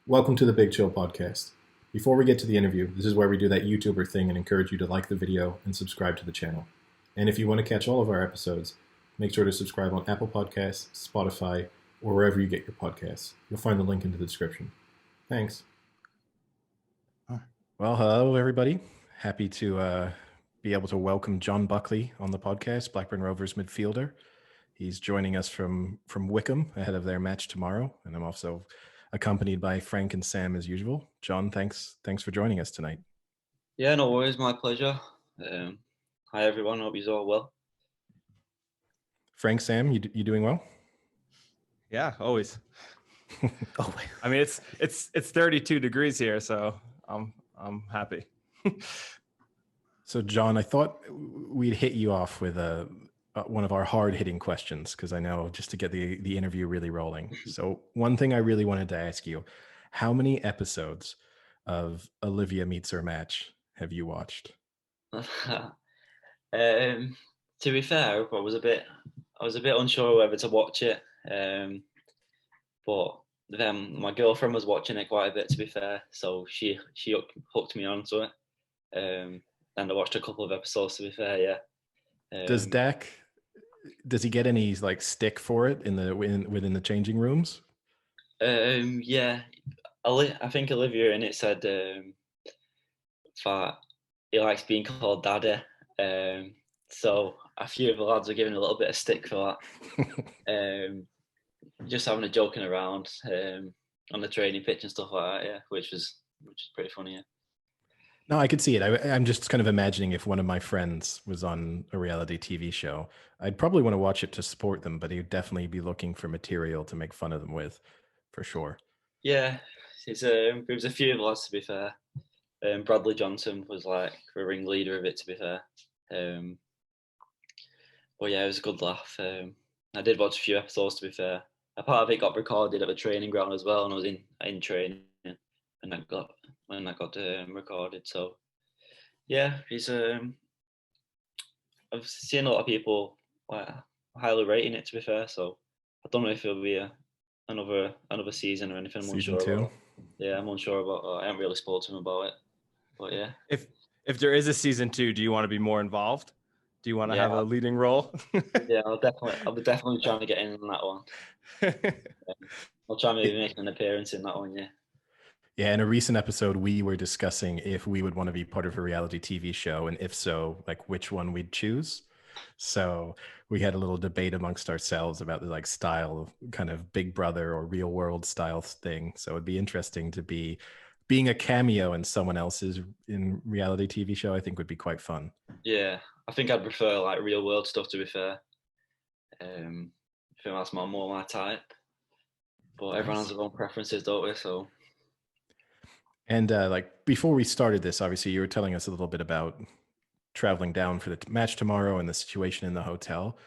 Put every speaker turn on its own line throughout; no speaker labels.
Welcome to the Big Chill Podcast. Before we get to the interview, this is where we do that YouTuber thing and encourage you to like the video and subscribe to the channel. And if you want to catch all of our episodes, make sure to subscribe on Apple Podcasts, Spotify, or wherever you get your podcasts. You'll find the link in the description. Thanks. Well, hello, everybody. Happy to be able to welcome John Buckley on the podcast, Blackburn Rovers midfielder. He's joining us from Wickham ahead of their match tomorrow, and I'm also accompanied by Frank and Sam as usual. John, thanks for joining us tonight.
Yeah, no worries, my pleasure. Hi everyone, hope you're all well.
Frank, Sam, you doing well?
Yeah, always.
Oh,
I mean, it's 32 degrees here, so I'm happy.
So, John, I thought we'd hit you off with one of our hard-hitting questions, because I know just to get the interview really rolling. So one thing I really wanted to ask you, how many episodes of Olivia Meets Her Match have you watched?
To be fair, I was a bit unsure whether to watch it, but then my girlfriend was watching it quite a bit, to be fair, so she hooked me onto it, and I watched a couple of episodes, to be fair. Yeah.
Does he get any like stick for it within the changing rooms?
Yeah, I think Olivia in it said that he likes being called daddy. So a few of the lads were giving a little bit of stick for that. Just having a joking around on the training pitch and stuff like that, yeah, which is pretty funny, yeah.
No, I could see it. I'm just kind of imagining if one of my friends was on a reality TV show, I'd probably want to watch it to support them, but he'd definitely be looking for material to make fun of them with, for sure.
Yeah, there was a few of us, to be fair. Bradley Johnson was like the ringleader of it, to be fair. But yeah, it was a good laugh. I did watch a few episodes, to be fair. A part of it got recorded at the training ground as well, and I was in training when that got recorded. So yeah, I've seen a lot of people like highly rating it, to be fair. So I don't know if it'll be another season or anything.
Season 2.
Yeah, I'm unsure about. I haven't really spoken to him about it, but yeah.
If there is a season 2, do you want to be more involved? Do you want to have a leading role?
Yeah, I'll be definitely trying to get in on that one. I'll try maybe make an appearance in that one. Yeah.
Yeah, in a recent episode, we were discussing if we would want to be part of a reality TV show, and if so, like which one we'd choose. So we had a little debate amongst ourselves about the like style of kind of Big Brother or Real World style thing. So it'd be interesting to be being a cameo in someone else's in reality TV show. I think would be quite fun.
Yeah, I think I'd prefer like real world stuff, to be fair. I think that's more my type. But everyone has their own preferences, don't they? So.
And like before we started this, obviously you were telling us a little bit about traveling down for the match tomorrow and the situation in the hotel.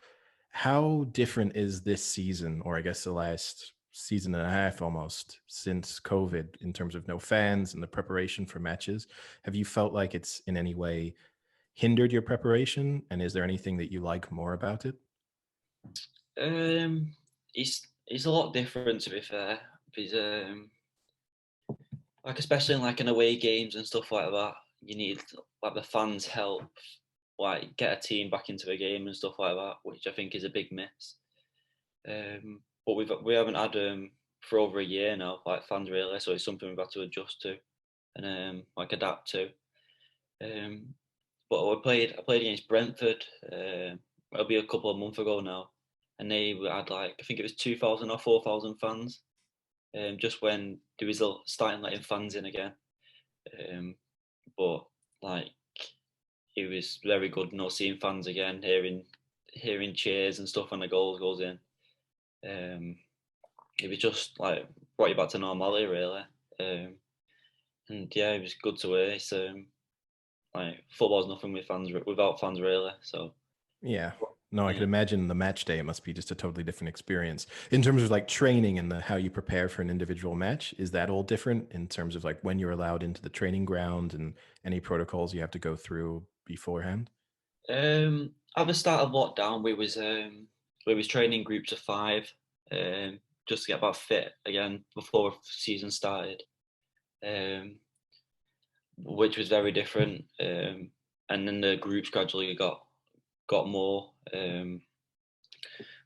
How different is this season, or I guess the last season and a half almost, since COVID in terms of no fans and the preparation for matches? Have you felt like it's in any way hindered your preparation? And is there anything that you like more about it?
It's a lot different, to be fair. Because like especially in like in away games and stuff like that, you need like the fans' help, like get a team back into a game and stuff like that, which I think is a big miss. But we haven't had for over a year now, like fans really, so it's something we've had to adjust to and like adapt to. But I played against Brentford. It'll be a couple of months ago now, and they had like I think it was 2,000 or 4,000 fans. Just when there was starting letting fans in again, but like it was very good not seeing fans again, hearing cheers and stuff when the goals goes in. It was just like brought you back to normality, really. And yeah, it was good to hear. It's like football's nothing without fans, really. So
yeah. No, I can imagine the match day. It must be just a totally different experience in terms of like training and how you prepare for an individual match. Is that all different in terms of like when you're allowed into the training ground and any protocols you have to go through beforehand?
At the start of lockdown, we was training groups of 5, just to get back fit again before the season started, which was very different. And then the groups gradually got more.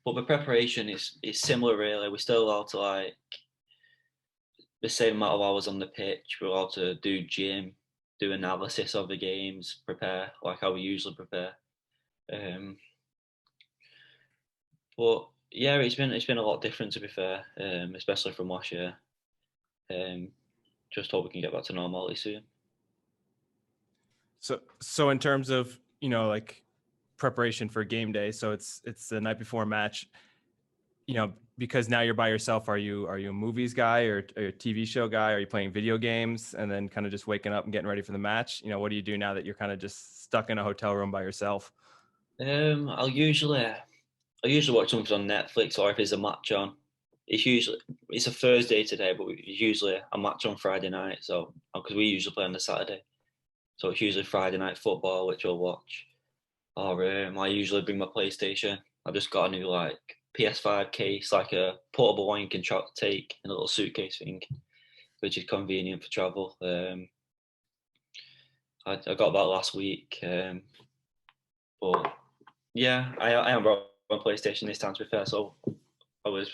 But the preparation is similar, really. We're still allowed to like the same amount of hours on the pitch. We're allowed to do gym, do analysis of the games, prepare like how we usually prepare. But yeah, it's been a lot different, to be fair, especially from last year. Just hope we can get back to normality soon.
So in terms of, like preparation for game day, so it's the night before a match, because now you're by yourself. Are you a movies guy or a TV show guy? Are you playing video games and then kind of just waking up and getting ready for the match? What do you do now that you're kind of just stuck in a hotel room by yourself?
I usually watch something on Netflix, or if there's a match on. It's a Thursday today, but it's usually a match on Friday night. So because we usually play on the Saturday, so it's usually Friday night football, which I'll watch. Or I usually bring my PlayStation. I've just got a new like PS5 case, like a portable one you can take in a little suitcase thing, which is convenient for travel. I got that last week, but yeah, I am brought my PlayStation this time, to be fair. So I was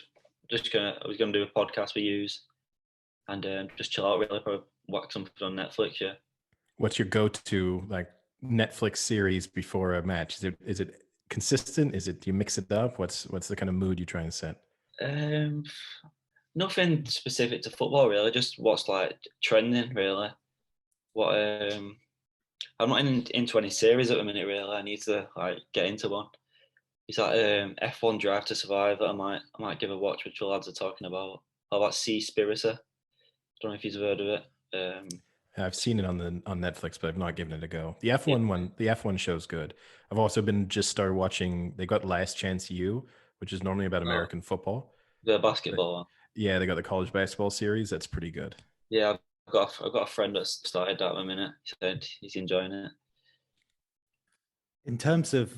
gonna do a podcast we use and just chill out, really, probably watch something on Netflix. Yeah.
What's your go-to like Netflix series before a match? Is it consistent? Do you mix it up? What's the kind of mood you try and set?
Nothing specific to football, really. Just what's like trending, really. What I'm not into any series at the minute, really. I need to like get into one. It's that F1 Drive to Survive that I might give a watch, which the lads are talking about. How about Seaspiracy? Don't know if you've heard of it.
I've seen it on Netflix, but I've not given it a go. The F1 show's good. I've also been just started watching. They got Last Chance U, which is normally about American football.
The
But
basketball one.
yeah, they got the college basketball series. That's pretty good.
Yeah, I've got a friend that's started that in a minute. He said he's enjoying it.
In terms of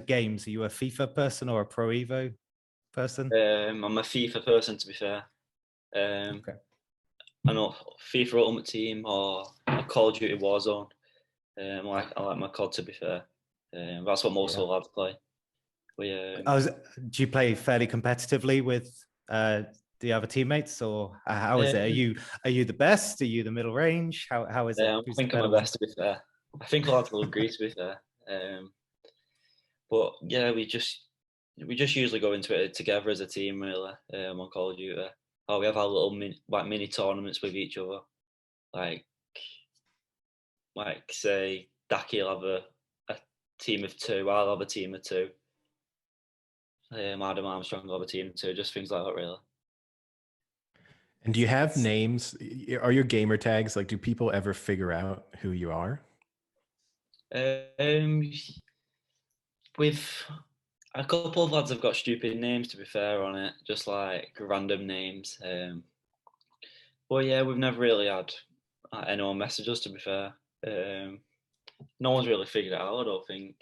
games, are you a FIFA person or a Pro Evo person?
I'm a FIFA person, to be fair.
Okay.
I know FIFA Ultimate Team or Call of Duty Warzone. I like my COD, to be fair. That's what most of the lads play.
Do you play fairly competitively with the other teammates, or how is it? Are you the best? Are you the middle range? How is it?
I think I'm the best, to be fair. I think a lot will agree, to be fair. But yeah, we just usually go into it together as a team, really. On Call of Duty, we have our little mini tournaments with each other. Like say Daki will have a team of two, I'll have a team of two. Adam Armstrong will have a team of two, just things like that, really.
And do you have names? Are your gamer tags like? Do people ever figure out who you are?
With a couple of lads have got stupid names, to be fair, on it, just like random names. But yeah, we've never really had anyone message us, to be fair. No one's really figured it out, I don't think.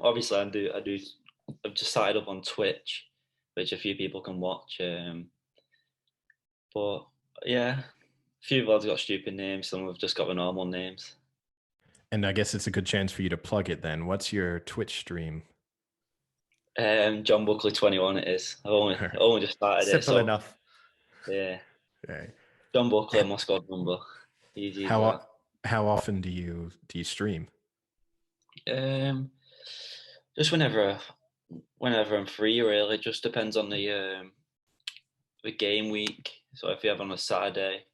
Obviously, I've just started up on Twitch, which a few people can watch. But yeah, a few of lads got stupid names, some have just got the normal names.
And I guess it's a good chance for you to plug it then. What's your Twitch stream?
John Buckley 21 it is. I've only just started it.
Simple enough.
Yeah.
Okay.
John Buckley, my squad number. Easy.
How often do you stream?
Just whenever I'm free, really. It just depends on the game week. So if you have on a Saturday,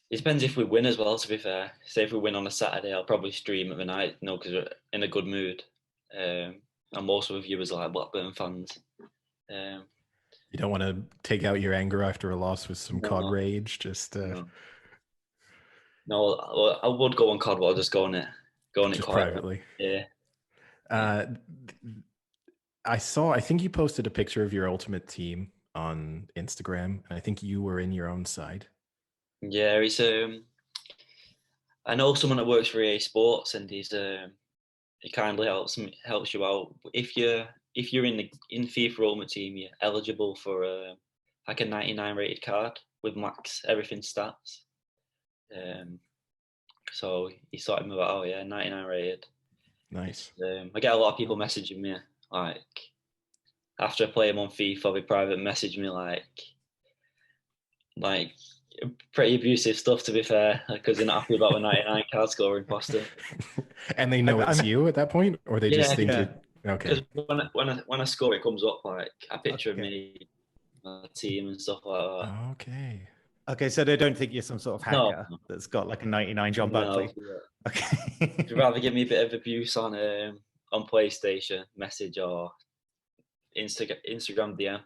it depends if we win as well, to be fair. Say if we win on a Saturday, I'll probably stream at the night, because we're in a good mood. And most of the viewers are like Blackburn fans.
You don't want to take out your anger after a loss with some COD rage, just
No, I would go on COD, but I'll just go on it
privately.
Yeah.
I think you posted a picture of your ultimate team on Instagram, and I think you were in your own side.
Yeah, he's I know someone that works for EA Sports, and he kindly helps you out. If you're if you're in FIFA Ultimate Team, you're eligible for like a 99 rated card with max everything stats. So he started me about, 99 rated.
Nice.
I get a lot of people messaging me like after I play him on FIFA, they private message me like pretty abusive stuff, to be fair, because they're not happy about the 99 card score imposter.
And they know it's you at that point, or they just think it. Okay.
Because when I score, it comes up like a picture of me, my team, and stuff like that.
Okay.
Okay, so they don't think you're some sort of hacker that's got like a 99 John Buckley.
Yeah.
Okay.
If you'd rather give me a bit of abuse on PlayStation, message or Instagram DM.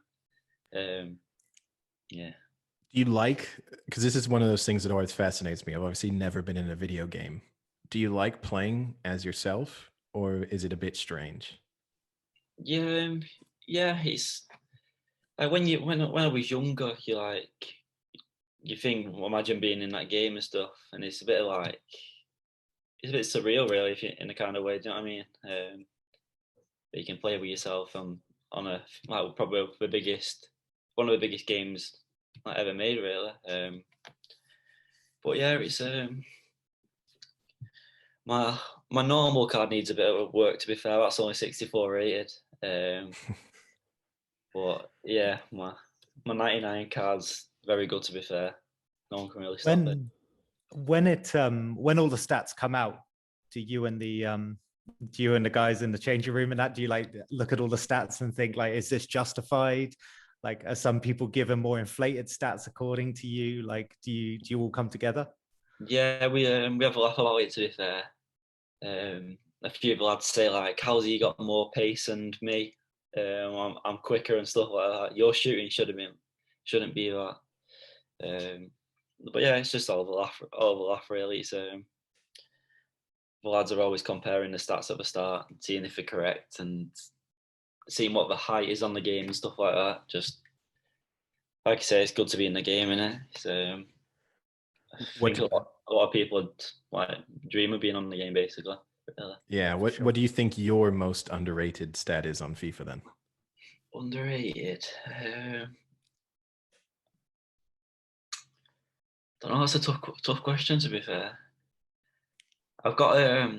Yeah.
Do you like, because this is one of those things that always fascinates me. I've obviously never been in a video game. Do you like playing as yourself, or is it a bit strange?
Yeah, it's like when I was younger, you think, well, imagine being in that game and stuff, and it's a bit surreal, really, if you in a kind of way. Do you know what I mean? That you can play with yourself on probably one of the biggest games I ever made, really. But yeah, it's my normal card needs a bit of work, to be fair. That's only 64 rated. But yeah, my 99 card's very good, to be fair. No one can really stop it.
When all the stats come out, do you and the guys in the changing room and that, do you like look at all the stats and think like, is this justified? Like, are some people given more inflated stats according to you? Like, do you all come together?
Yeah, we have a laugh about it, to be fair. A few of the lads say like, how's he got more pace than me? I'm quicker and stuff like that. Your shooting shouldn't be that. But yeah, it's just all the laugh really. It's the lads are always comparing the stats at the start, seeing if they're correct and seeing what the height is on the game and stuff like that. Just like I say, it's good to be in the game, innit? So I think a lot of people would like dream of being on the game, basically. Really.
Yeah. What do you think your most underrated stat is on FIFA then?
Underrated. Don't know. That's a tough question, to be fair. I've got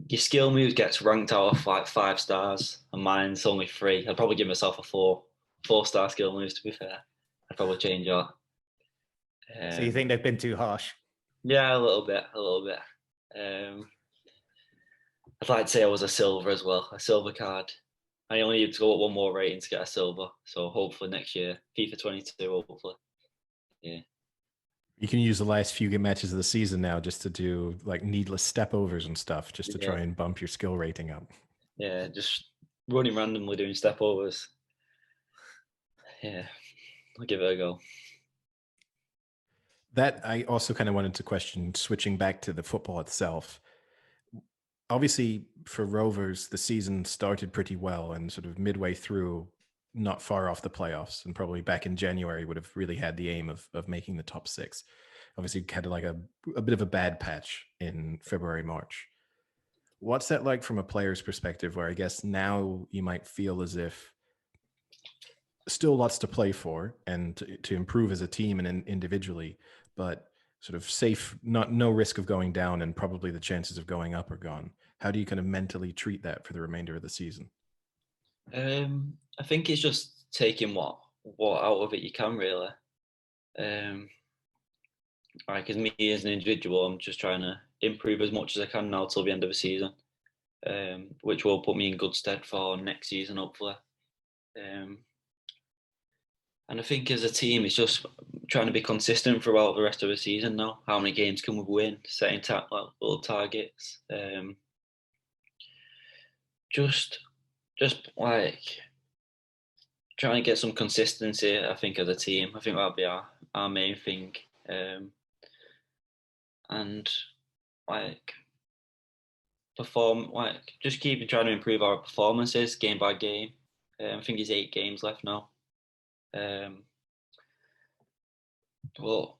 your skill moves gets ranked out of like 5 stars, and mine's only 3. I'd probably give myself a 4-star skill moves, to be fair. I'd probably change that.
So you think they've been too harsh?
Yeah, a little bit. I'd like to say I was a silver as well, a silver card. I only need to go up 1 more rating to get a silver, so hopefully next year, FIFA 22, hopefully. Yeah.
You can use the last few matches of the season now just to do like needless step overs and stuff, just to try and bump your skill rating up.
Yeah, just running randomly doing step overs. Yeah, I'll give it a go.
That I also kind of wanted to question, switching back to the football itself. Obviously, for Rovers, the season started pretty well, and sort of midway through, not far off the playoffs, and probably back in January would have really had the aim of making the top 6. Obviously, had like a bit of a bad patch in February, March. What's that like from a player's perspective, where I guess now you might feel as if still lots to play for and to improve as a team and individually, but sort of safe, no risk of going down, and probably the chances of going up are gone. How do you kind of mentally treat that for the remainder of the season?
I think it's just taking what out of it you can, really. Like, as me as an individual, I'm just trying to improve as much as I can now till the end of the season, which will put me in good stead for next season, hopefully. And I think as a team, it's just trying to be consistent throughout the rest of the season now. How many games can we win? Setting little targets. Just like trying to get some consistency, I think, as a team. I think that'll be our main thing. And like just keep trying to improve our performances game by game. I think there's 8 games left now. Well,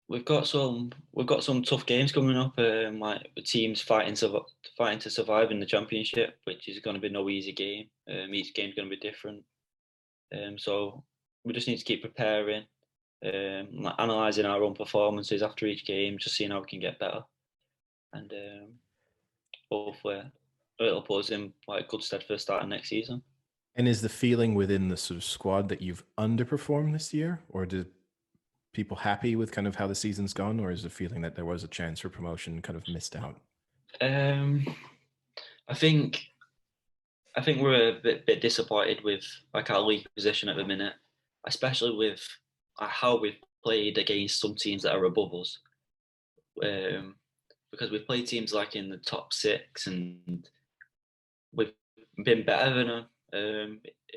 we've got some tough games coming up. Like the teams fighting to survive in the championship, which is going to be no easy game. Each game's going to be different. So we just need to keep preparing, like analysing our own performances after each game, just seeing how we can get better, and hopefully it'll put us in like good stead for the start of next season.
And is the feeling within the sort of squad that you've underperformed this year, or do people happy with kind of how the season's gone, or is the feeling that there was a chance for promotion kind of missed out?
I think we're a bit disappointed with like our league position at the minute, especially with how we've played against some teams that are above us. Because we've played teams like in the top 6, and we've been better than them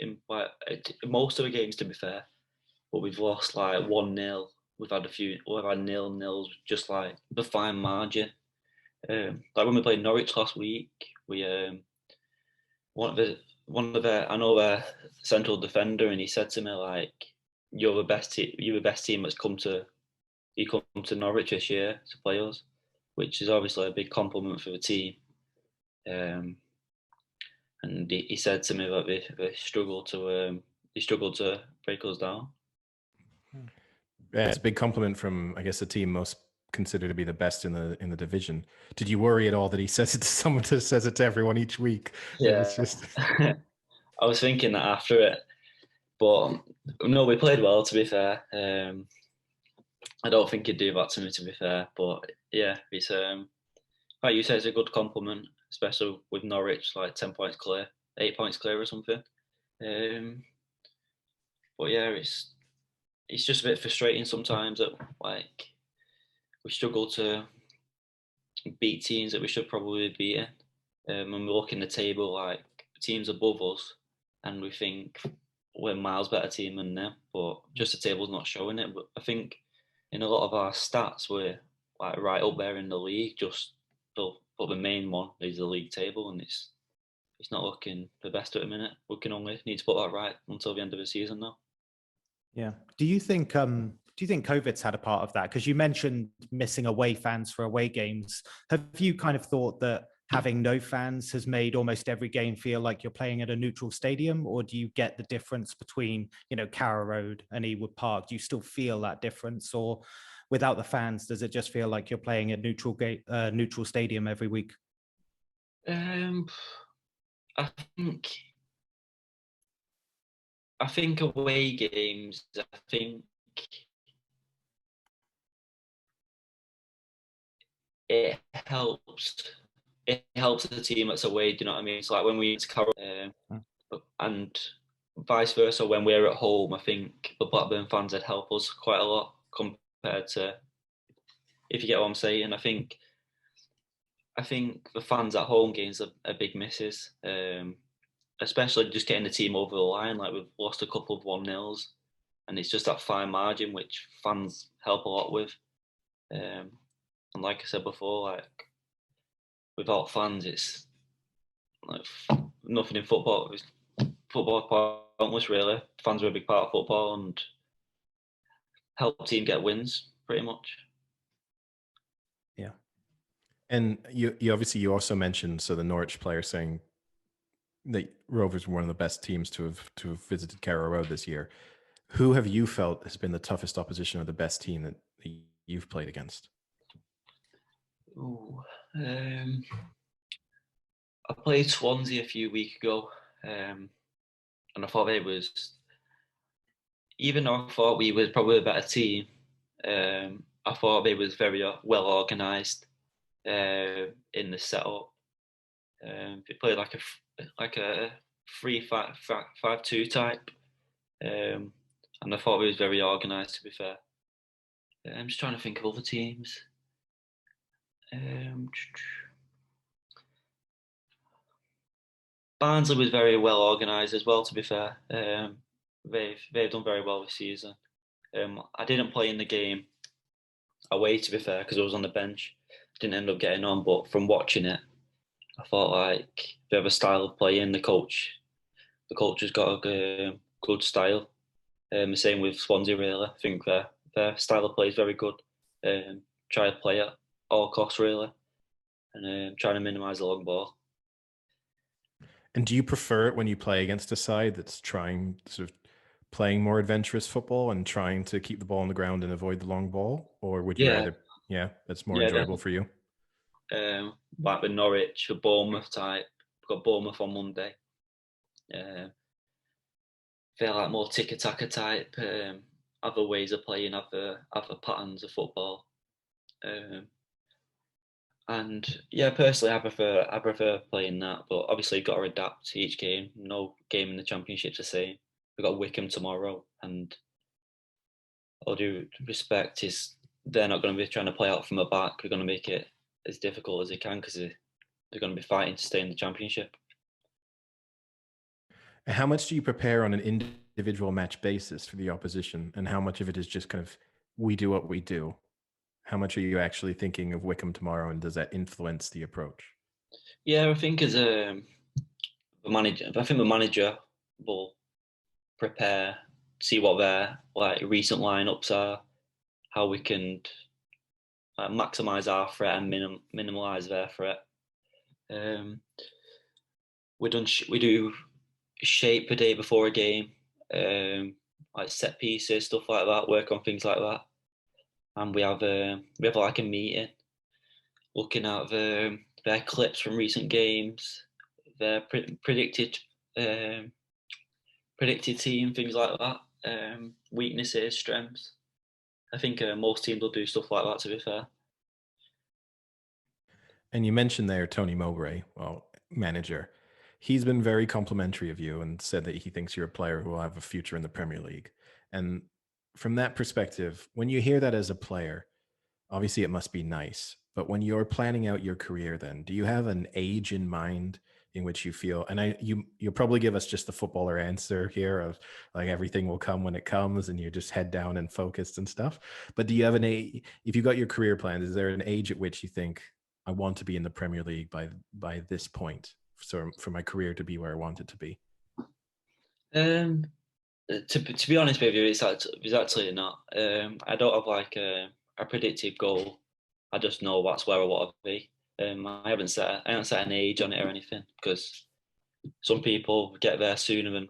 in like most of the games, to be fair. But we've lost like 1-0. We've had 0-0s, just like the fine margin. Like when we played Norwich last week, we one of the I know their central defender, and he said to me like, "You're the best team that's come to Norwich this year to play us," which is obviously a big compliment for the team. And he said to me that they struggled to break us down.
Yeah, it's a big compliment from, I guess, the team most considered to be the best in the division. Did you worry at all that he says it to someone that says it to everyone each week?
Yeah,
It's just...
I was thinking that after it, but no, we played well, to be fair. I don't think he'd do that to me, to be fair. But yeah, it's like you said, it's a good compliment, especially with Norwich, like 10 points clear, 8 points clear or something. But yeah, it's just a bit frustrating sometimes that like we struggle to beat teams that we should probably be beating. When we look in the table, like teams above us, and we think we're a miles better team than them, but just the table's not showing it. But I think in a lot of our stats, we're like right up there in the league. But the main one is the league table, and it's not looking the best at the minute. We can only need to put that right until the end of the season now.
Yeah. Do you think COVID's had a part of that? Because you mentioned missing away fans for away games. Have you kind of thought that having no fans has made almost every game feel like you're playing at a neutral stadium, or do you get the difference between, Carrow Road and Ewood Park? Do you still feel that difference, or without the fans, does it just feel like you're playing at neutral stadium every week?
I think away games, it helps. It helps the team that's away. Do you know what I mean? It's like when we went to Carrow, and vice versa. When we're at home, I think the Blackburn fans would help us quite a lot compared to, if you get what I'm saying. I think the fans at home games are big misses, especially just getting the team over the line. Like we've lost a couple of 1-0s, and it's just that fine margin which fans help a lot with. And like I said before, like without fans, it's like nothing in football. Football pointless, really. Fans are a big part of football and help the team get wins, pretty much.
Yeah. And you obviously, you also mentioned, so the Norwich player saying that Rovers were one of the best teams to have visited Carrow Road this year. Who have you felt has been the toughest opposition or the best team that you've played against?
Ooh, I played Swansea a few weeks ago, and I thought even though I thought we was probably a better team, I thought they was very well organised in the setup. They played like a 3-5-2 type, and I thought it was very organised. To be fair, I'm just trying to think of other teams. Barnsley was very well organised as well. To be fair, they've done very well this season. I didn't play in the game away, to be fair, because I was on the bench. Didn't end up getting on, but from watching it, I thought like they have a style of playing. The coach has got a good style. The same with Swansea, really. I think their style of play is very good. Try to play at all costs really, and trying to minimise the long ball.
And do you prefer it when you play against a side that's trying sort of playing more adventurous football and trying to keep the ball on the ground and avoid the long ball, or would you
Yeah,
rather? Yeah, that's more
yeah,
enjoyable
definitely.
for you.
Like with Norwich, or Bournemouth type. We've got Bournemouth on Monday. Feel like more tiki-taka type. Other ways of playing, other patterns of football. And yeah, personally, I prefer playing that. But obviously, you've got to adapt to each game. No game in the Championship's the same. We've got Wickham tomorrow, and all due respect, is they're not going to be trying to play out from the back. We're going to make it as difficult as they can because they're going to be fighting to stay in the Championship.
And how much do you prepare on an individual match basis for the opposition, and how much of it is just kind of we do what we do? How much are you actually thinking of Wickham tomorrow, and does that influence the approach?
Yeah, I think as a manager, I think the manager will prepare, see what their like recent lineups are, how we can maximise our threat and minimalise their threat. We do shape the day before a game, like set pieces, stuff like that. Work on things like that, and we have like a meeting, looking at their clips from recent games, their predicted team, things like that. Weaknesses, strengths. I think most teams will do stuff like that. To be fair.
And you mentioned there Tony Mowbray, well, manager. He's been very complimentary of you and said that he thinks you're a player who will have a future in the Premier League. And from that perspective, when you hear that as a player, obviously it must be nice. But when you're planning out your career, then do you have an age in mind in which you feel? And you'll probably give us just the footballer answer here of like everything will come when it comes, and you're just head down and focused and stuff. But do you have an age? If you got your career planned, is there an age at which you think I want to be in the Premier League by this point, so for my career to be where I want it to be?
To be honest with you, it's actually not. I don't have like a predictive goal. I just know that's where I want to be. I haven't set an age on it or anything because some people get there sooner than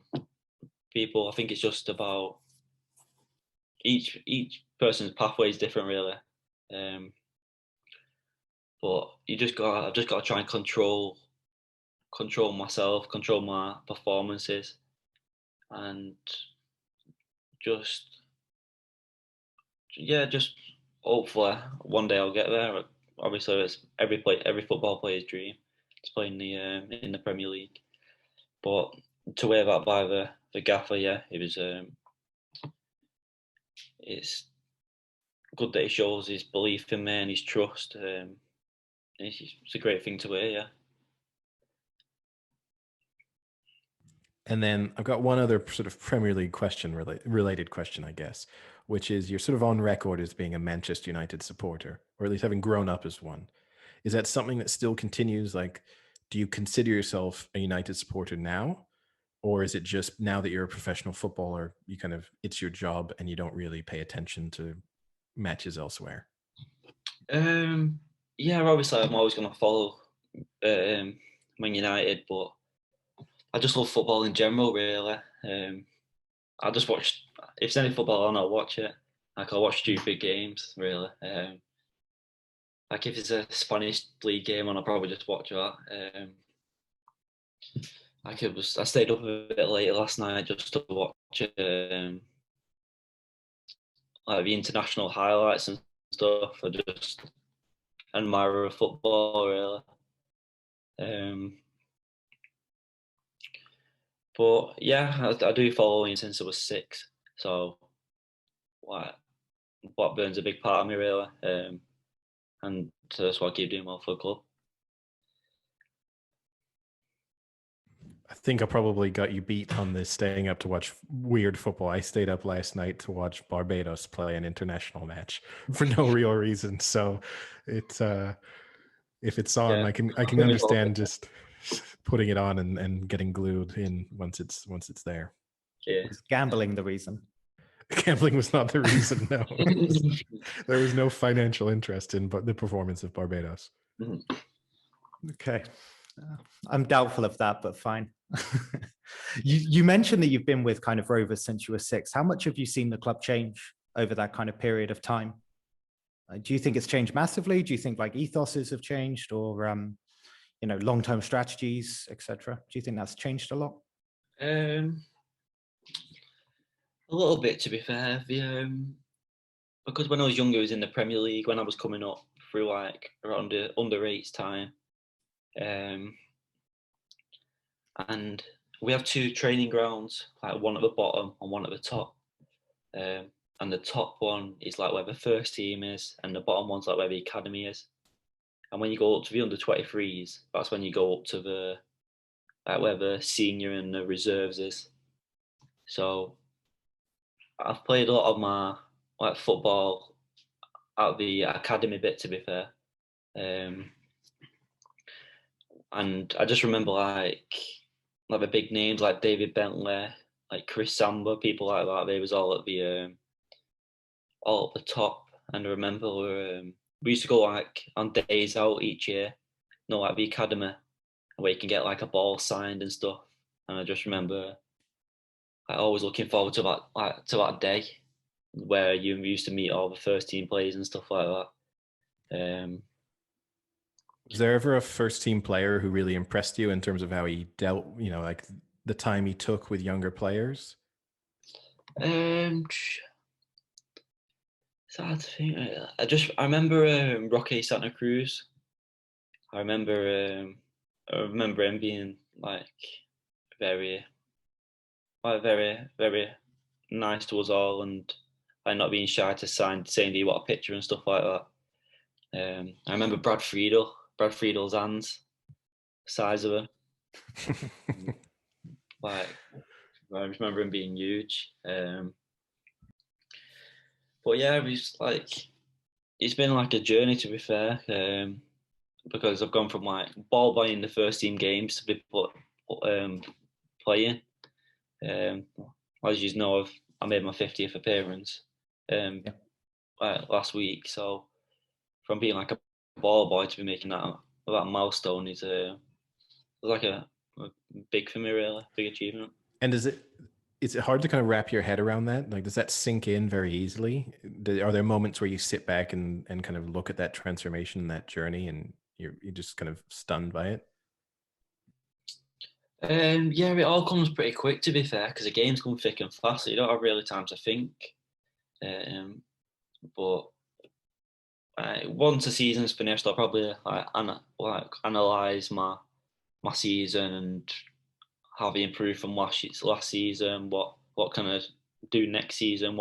people. I think it's just about each person's pathway is different, really. But I've just got to try and control myself, control my performances, and just hopefully one day I'll get there. Obviously, it's every football player's dream to play in the Premier League. But to wear that by the gaffer, yeah, it was. It's good that he shows his belief in me and his trust. It's a great thing to wear, yeah.
And then I've got one other sort of Premier League question, related question, I guess, which is you're sort of on record as being a Manchester United supporter, or at least having grown up as one. Is that something that still continues? Like, do you consider yourself a United supporter now? Or is it just now that you're a professional footballer, you kind of, it's your job and you don't really pay attention to matches elsewhere?
Yeah, obviously I'm always going to follow Man United, but I just love football in general, really. I just watch, if there's any football on, I'll watch it. Like, I'll watch stupid games, really. Like, if it's a Spanish league game on, I'll probably just watch that. I stayed up a bit later last night just to watch like the international highlights and stuff. I just admire football, really. But yeah, I do follow him since I was 6. So, like, Blackburn's a big part of me, really. And that's why I keep doing well for the club.
I think I probably got you beat on this staying up to watch weird football. I stayed up last night to watch Barbados play an international match for no real reason. So it's if it's on,
Yeah.
I can understand just putting it on and getting glued in once it's there.
Yeah.
Was gambling the reason?
Gambling was not the reason. No, there was no financial interest in the performance of Barbados.
Okay. I'm doubtful of that, but fine. You mentioned that you've been with kind of Rovers since you were 6. How much have you seen the club change over that kind of period of time? Do you think it's changed massively? Do you think like ethoses have changed, or long-term strategies, etc.? Do you think that's changed a lot?
A little bit, to be fair. Because when I was younger, I was in the Premier League. When I was coming up through like around the under 8s time, and we have 2 training grounds, like one at the bottom and one at the top. And the top one is like where the first team is, and the bottom one's like where the academy is. And when you go up to the under 23s, that's when you go up to the like where the senior and the reserves is. So I've played a lot of my like football at the academy bit, to be fair. And I just remember like the big names like David Bentley, like Chris Samba, people like that. They was all at the top. And I remember we used to go like on days out each year, like the academy, where you can get like a ball signed and stuff. And I just remember always looking forward to that day where you used to meet all the first team players and stuff like that.
Was there ever a first team player who really impressed you in terms of how he dealt, like the time he took with younger players?
It's hard to think. I remember Roque Santa Cruz. I remember him being like very, very nice to us all, and like not being shy to saying, "Do you want a picture?" and stuff like that. I remember Brad Friedel's hands, the size of him. Like I remember him being huge. But yeah, it's been like a journey, to be fair. Because I've gone from like ball boy in the first team games to be playing. As you know, I made my 50th appearance last week. So from being like a ball boy to be making that milestone is like a big for me, really big achievement.
And is it hard to kind of wrap your head around that? Like, does that sink in very easily? Are there moments where you sit back and kind of look at that transformation, that journey, and you're just kind of stunned by it?
Yeah, it all comes pretty quick, to be fair, because the games come thick and fast, so you don't have really time to think. But once the season's finished, I'll probably analyze my season and how they improved from last season. What can I do next season?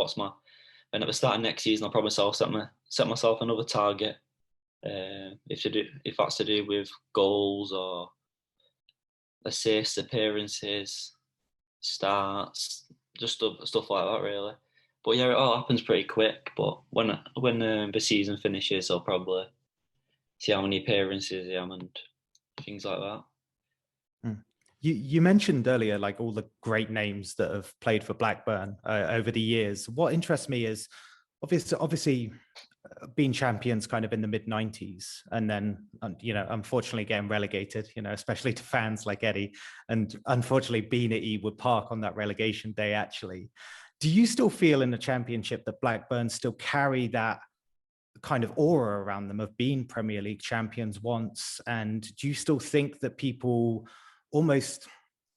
And at the start of next season, I'll probably set myself another target. If that's to do with goals or assists, appearances, starts, just stuff like that, really. But yeah, it all happens pretty quick. But when the season finishes, I'll probably see how many appearances I am and things like that.
You mentioned earlier like all the great names that have played for Blackburn over the years. What interests me is obviously being champions kind of in the mid-90s, and then unfortunately getting relegated, especially to fans like Eddie, and unfortunately being at Ewood Park on that relegation day. Actually, do you still feel in the championship that Blackburn still carry that kind of aura around them of being Premier League champions once? And do you still think that people almost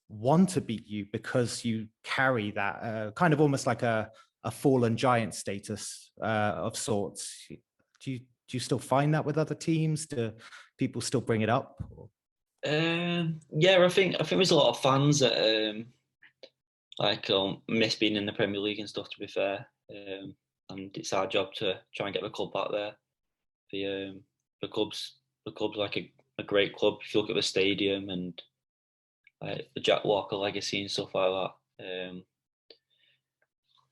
want to beat you because you carry that kind of almost like a fallen giant status of sorts? Do you still find that with other teams? Do people still bring it up?
Yeah, I think there's a lot of fans that miss being in the Premier League and stuff, to be fair. And it's our job to try and get the club back there. The club's like a great club. If you look at the stadium and the Jack Walker legacy and stuff like that.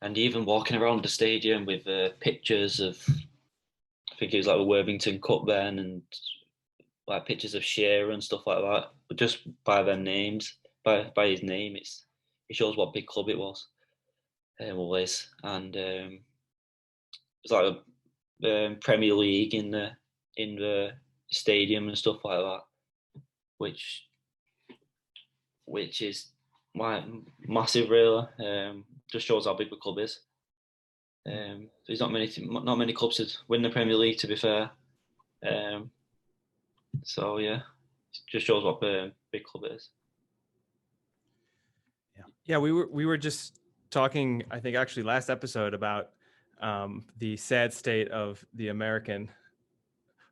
And even walking around the stadium with pictures of, I think it was like the Worthington Cup then, and like pictures of Shearer and stuff like that. But just by their names, by his name, it shows what big club it was. always, and it's like a Premier League in the stadium and stuff like that, which is like massive, really. Just shows how big the club is. There's not many clubs that win the Premier League, to be fair. So yeah, it just shows what a big club it is.
Yeah, we were just talking, I think actually last episode, about the sad state of the American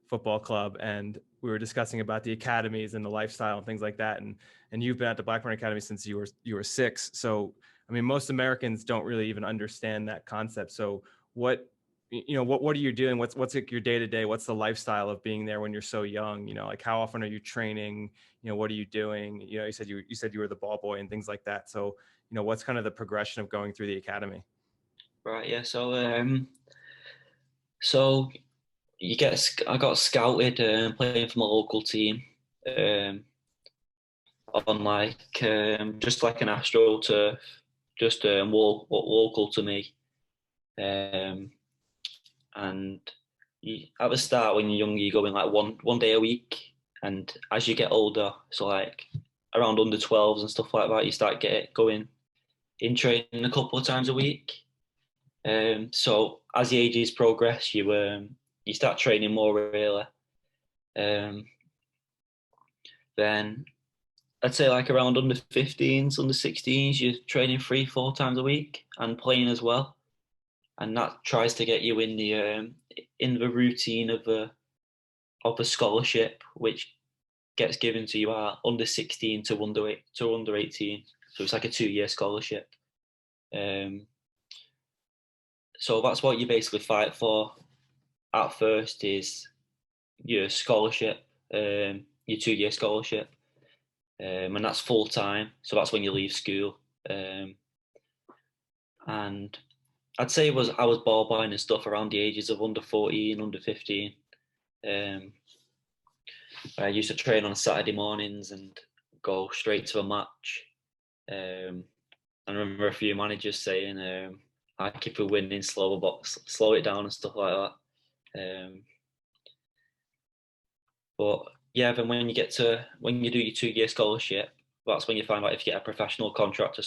football club, and we were discussing about the academies and the lifestyle and things like that. And you've been at the Blackburn Academy since you were 6. So I mean, most Americans don't really even understand that concept. So what are you doing? What's like your day to day? What's the lifestyle of being there when you're so young? Like how often are you training? What are you doing? You said you were the ball boy and things like that. So what's kind of the progression of going through the academy?
Right. Yeah. So I got scouted playing for my local team on just like an AstroTurf, just local to me. And at the start, when you're young, you go in like one day a week, and as you get older, so like around under 12s and stuff like that, you start going in training a couple of times a week. So as the ages progress, you start training more, really. Then I'd say like around under 15s, under 16s, you're training 3-4 times a week and playing as well, and that tries to get you in the routine of a scholarship, which gets given to you at under 16 to under 18. So it's like a 2-year scholarship. So that's what you basically fight for at first, is your scholarship, your 2-year scholarship, and that's full time. So that's when you leave school. And I'd say I was ball boying and stuff around the ages of under 14, under 15. I used to train on Saturday mornings and go straight to a match. I remember a few managers saying, like if we're winning, slow it down and stuff like that. But yeah, then when you do your 2-year scholarship, that's when you find out if you get a professional contract and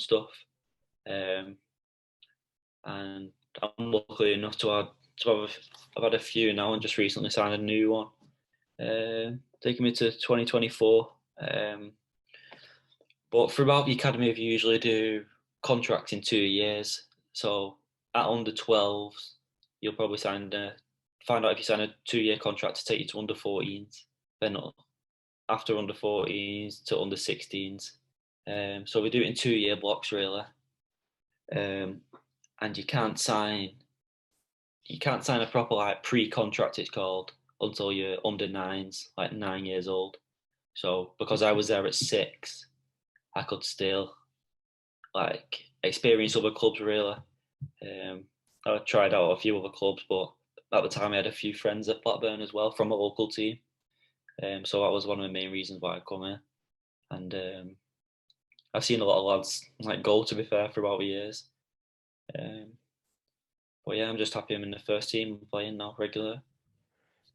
stuff. And I'm lucky enough I've had a few now, and just recently signed a new one, taking me to 2024. But throughout the academy, we usually do contracts in 2 years. So at under 12s, you'll probably find out if you sign a 2-year contract to take you to under 14s. Then after under 14s to under 16s. So we do it in 2-year blocks, really. And you can't sign a proper like pre-contract, it's called, until you're under 9s, like 9 years old. So because I was there at 6, I could still like experience other clubs, really. I tried out a few other clubs, but at the time I had a few friends at Blackburn as well from a local team. So that was one of the main reasons why I come here. And I've seen a lot of lads like go, to be fair, throughout the years. But yeah, I'm just happy I'm in the first team playing now regular.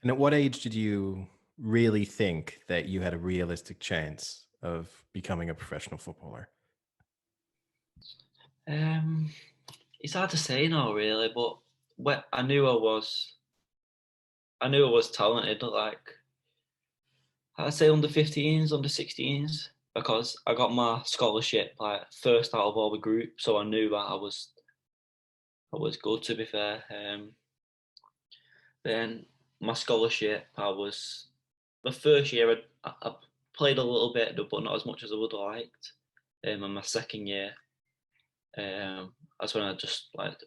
And at what age did you really think that you had a realistic chance of becoming a professional footballer?
It's hard to say now, really, but I knew I was talented. Like I'd say under 15s, under 16s, because I got my scholarship like first out of all the group, so I knew that I was good, to be fair. Then my scholarship, the first year I played a little bit, but not as much as I would have liked. And my second year, that's when I just like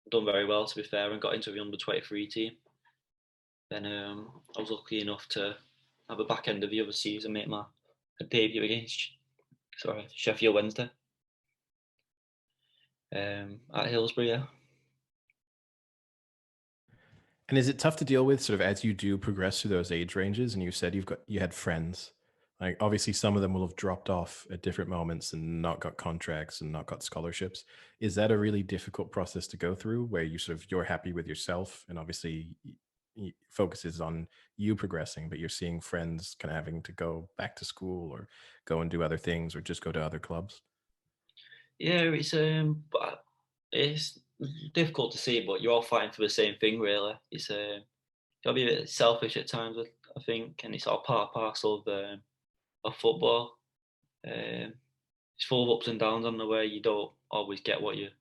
done very well, to be fair, and got into the under 23 team. Then I was lucky enough to have a back end of the other season, make my debut against Sheffield Wednesday at Hillsborough. Yeah.
And is it tough to deal with sort of as you do progress through those age ranges? And you said you had friends, Like obviously some of them will have dropped off at different moments and not got contracts and not got scholarships. Is that a really difficult process to go through where you're happy with yourself and obviously focuses on you progressing, but you're seeing friends kind of having to go back to school or go and do other things or just go to other clubs?
Yeah, but it's difficult to see, but you're all fighting for the same thing, really. It's gotta be a bit selfish at times, I think, and it's all part and parcel of football. It's full of ups and downs on the way. You don't always get what you'd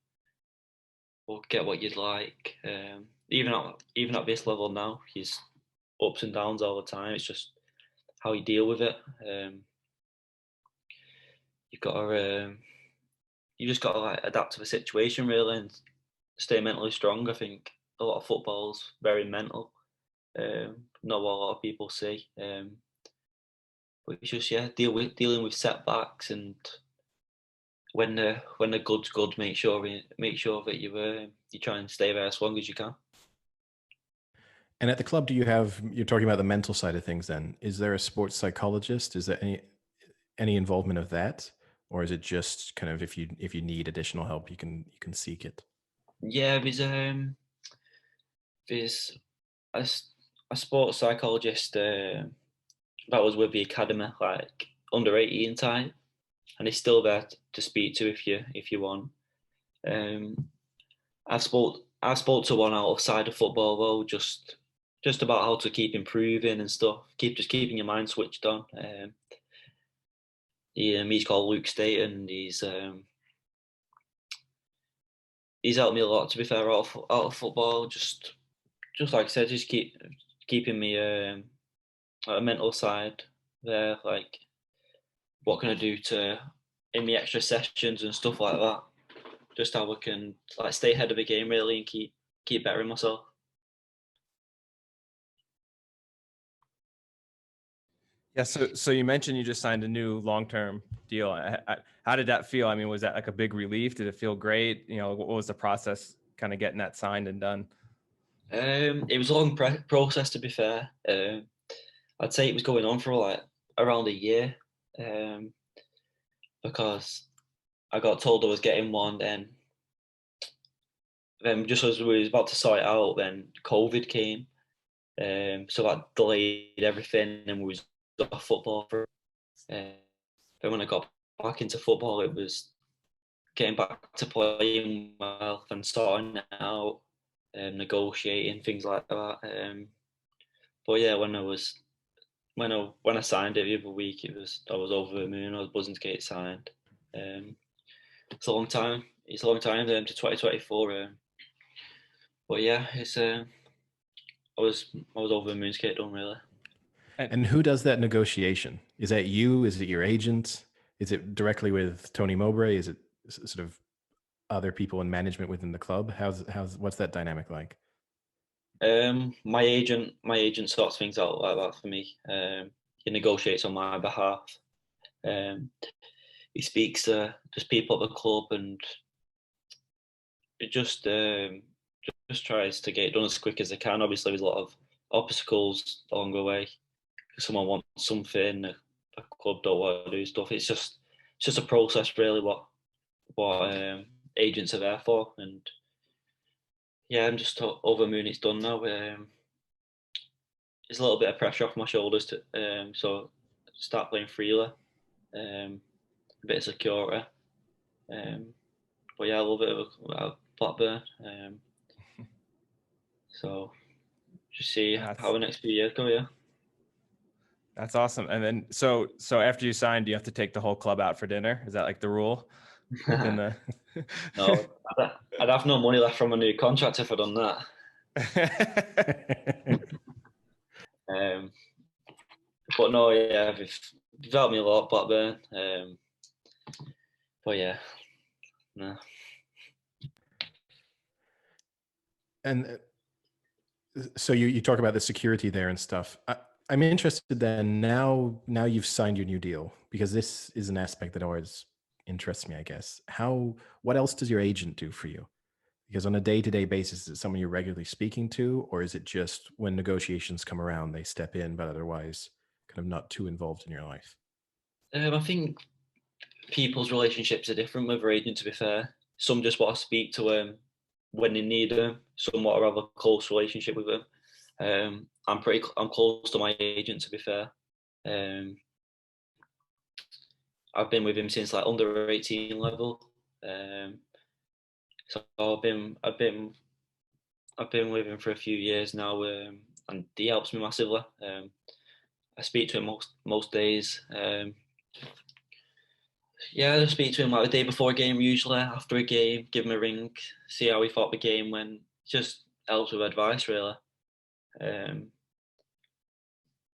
like. Even at this level now, he's ups and downs all the time. It's just how you deal with it. You've got to you just got to like adapt to the situation really and stay mentally strong. I think a lot of football's very mental. Not what a lot of people see. But it's just dealing with setbacks, and when the good's good, make sure that you try and stay there as long as you can.
And at the club, you're talking about the mental side of things then. Is there a sports psychologist? Is there any involvement of that? Or is it just kind of if you need additional help, you can seek it?
Yeah, there's a sports psychologist that was with the academy, like under 18 type, and he's still there to speak to if you want. I've spoke to one outside of football though, just about how to keep improving and stuff. Keeping your mind switched on. He's called Luke Staten. He's helped me a lot. To be fair, out of football, just like I said, just keeping me a mental side there. Like, what can I do in the extra sessions and stuff like that? Just how I can like stay ahead of the game really and keep bettering myself.
Yeah. So you mentioned you just signed a new long-term deal. How did that feel? I mean, was that like a big relief? Did it feel great? You know, what was the process kind of getting that signed and done?
It was a long process, to be fair. I'd say it was going on for like around a year, because I got told I was getting one, then just as we was about to sort it out, then COVID came, so that delayed everything, and we was off football for. Then when I got back into football, it was getting back to playing well and sorting it out, negotiating things like that. But yeah, when I signed it the other week, I was over the moon. I was buzzing to get it signed. It's a long time. It's a long time to 2024. But yeah, I was over the moon to get it done really.
And who does that negotiation? Is that you? Is it your agent? Is it directly with Tony Mowbray? Is it sort of other people in management within the club? What's that dynamic like?
My agent sorts things out like that for me. He negotiates on my behalf. He speaks to just people at the club, and it just tries to get it done as quick as they can. Obviously, there's a lot of obstacles along the way. If someone wants something, the club don't want to do stuff. It's just a process, really. What agents are there for, and yeah, I'm just over the moon. It's done now. It's a little bit of pressure off my shoulders to start playing freely. A bit of security. But yeah, a little bit of Blackburn. So just see how the next few years go. Yeah.
That's awesome. And then so after you signed, do you have to take the whole club out for dinner? Is that like the rule? Within the...
No, I'd have no money left from a new contract if I'd done that. But no, yeah, they've helped me a lot, Blackburn. But yeah, no.
And so you talk about the security there and stuff. I'm interested then now you've signed your new deal, because this is an aspect that always interests me, I guess. What else does your agent do for you? Because on a day-to-day basis, is it someone you're regularly speaking to, or is it just when negotiations come around, they step in, but otherwise kind of not too involved in your life?
I think people's relationships are different with their agent. To be fair, some just want to speak to them when they need them. Some want to have a close relationship with them. I'm close to my agent. To be fair, um, I've been with him since like under 18 level. So I've been with him for a few years now, and he helps me massively. I speak to him most days. Yeah, I just speak to him like the day before a game, usually after a game, give him a ring, see how he thought the game went. Just helps with advice, really. Um,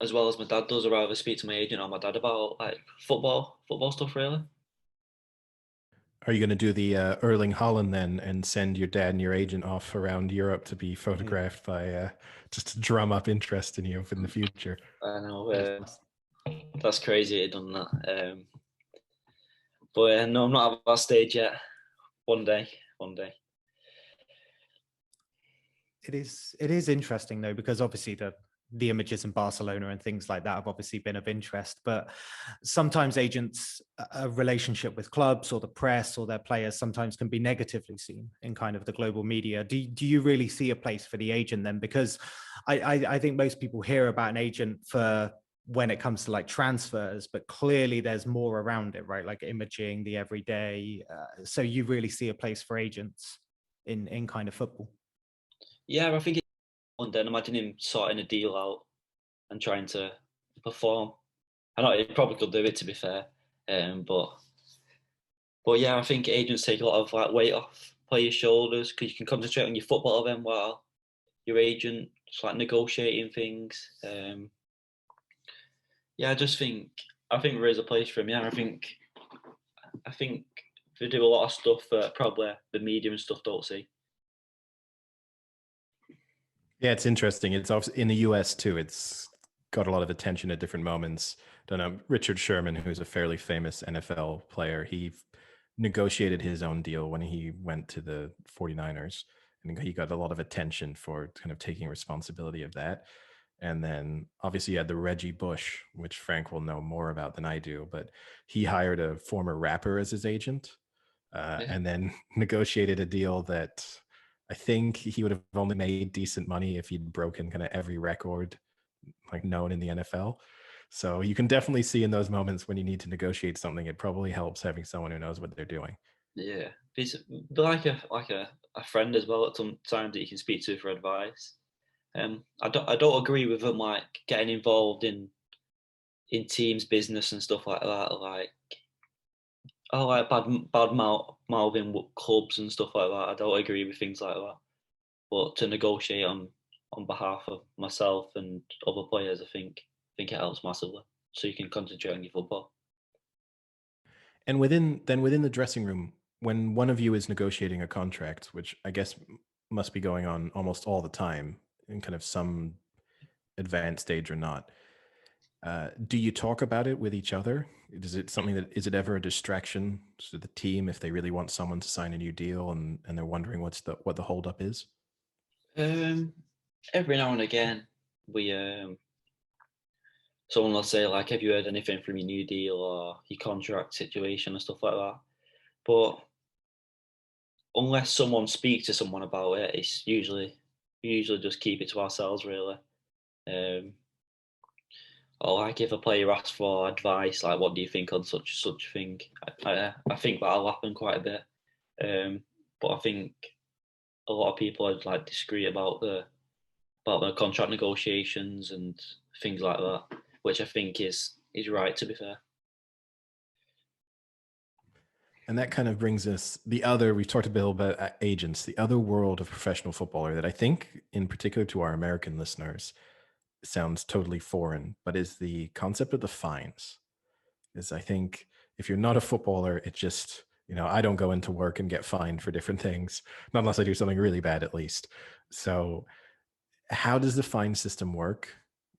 as well as my dad does, I'd rather speak to my agent or my dad about like football stuff, really.
Are you going to do the Erling Haaland then and send your dad and your agent off around Europe to be photographed by just to drum up interest in you in the future?
I know that's crazy. I've done that, but no, I'm not at that stage yet. One day.
It is interesting though, because obviously the images in Barcelona and things like that have obviously been of interest, but sometimes agents, a relationship with clubs or the press or their players sometimes can be negatively seen in kind of the global media. Do you really see a place for the agent then? Because I think most people hear about an agent for when it comes to like transfers, but clearly there's more around it, right? Like imaging, the everyday. So you really see a place for agents in kind of football.
Yeah, I think and then imagine him sorting a deal out and trying to perform. I know he probably could do it, to be fair, but yeah, I think agents take a lot of like weight off players' shoulders because you can concentrate on your football then while your agent just like negotiating things. Yeah, I think there is a place for him. Yeah, I think they do a lot of stuff that probably the media and stuff don't see.
Yeah, it's interesting. It's obviously in the US too. It's got a lot of attention at different moments. I don't know, Richard Sherman, who's a fairly famous NFL player, he negotiated his own deal when he went to the 49ers, and he got a lot of attention for kind of taking responsibility of that. And then obviously you had the Reggie Bush, which Frank will know more about than I do, but he hired a former rapper as his agent, and then negotiated a deal that I think he would have only made decent money if he'd broken kind of every record like known in the NFL. So you can definitely see in those moments when you need to negotiate something, it probably helps having someone who knows what they're doing.
Yeah, he's like a friend as well at some times that you can speak to for advice. I don't agree with them like getting involved in teams business and stuff like that. Like like mouthing clubs and stuff like that. I don't agree with things like that. But to negotiate on behalf of myself and other players, I think it helps massively. So you can concentrate on your football.
And within the dressing room, when one of you is negotiating a contract, which I guess must be going on almost all the time in kind of some advanced stage or not, do you talk about it with each other? Is it ever a distraction to the team if they really want someone to sign a new deal and they're wondering what the holdup is?
Every now and again, we someone will say like, "Have you heard anything from your new deal or your contract situation and stuff like that?" But unless someone speaks to someone about it, it's usually just keep it to ourselves, really. Um, or like if a player asks for advice, like what do you think on such thing? I think that'll happen quite a bit. But I think a lot of people are like discreet about the contract negotiations and things like that, which I think is right, to be fair.
And that kind of brings us we've talked a bit about agents, the other world of professional footballer that I think, in particular to our American listeners, sounds totally foreign, but is the concept of the fines. Is I think if you're not a footballer, it just, I don't go into work and get fined for different things, not unless I do something really bad, at least. So how does the fine system work?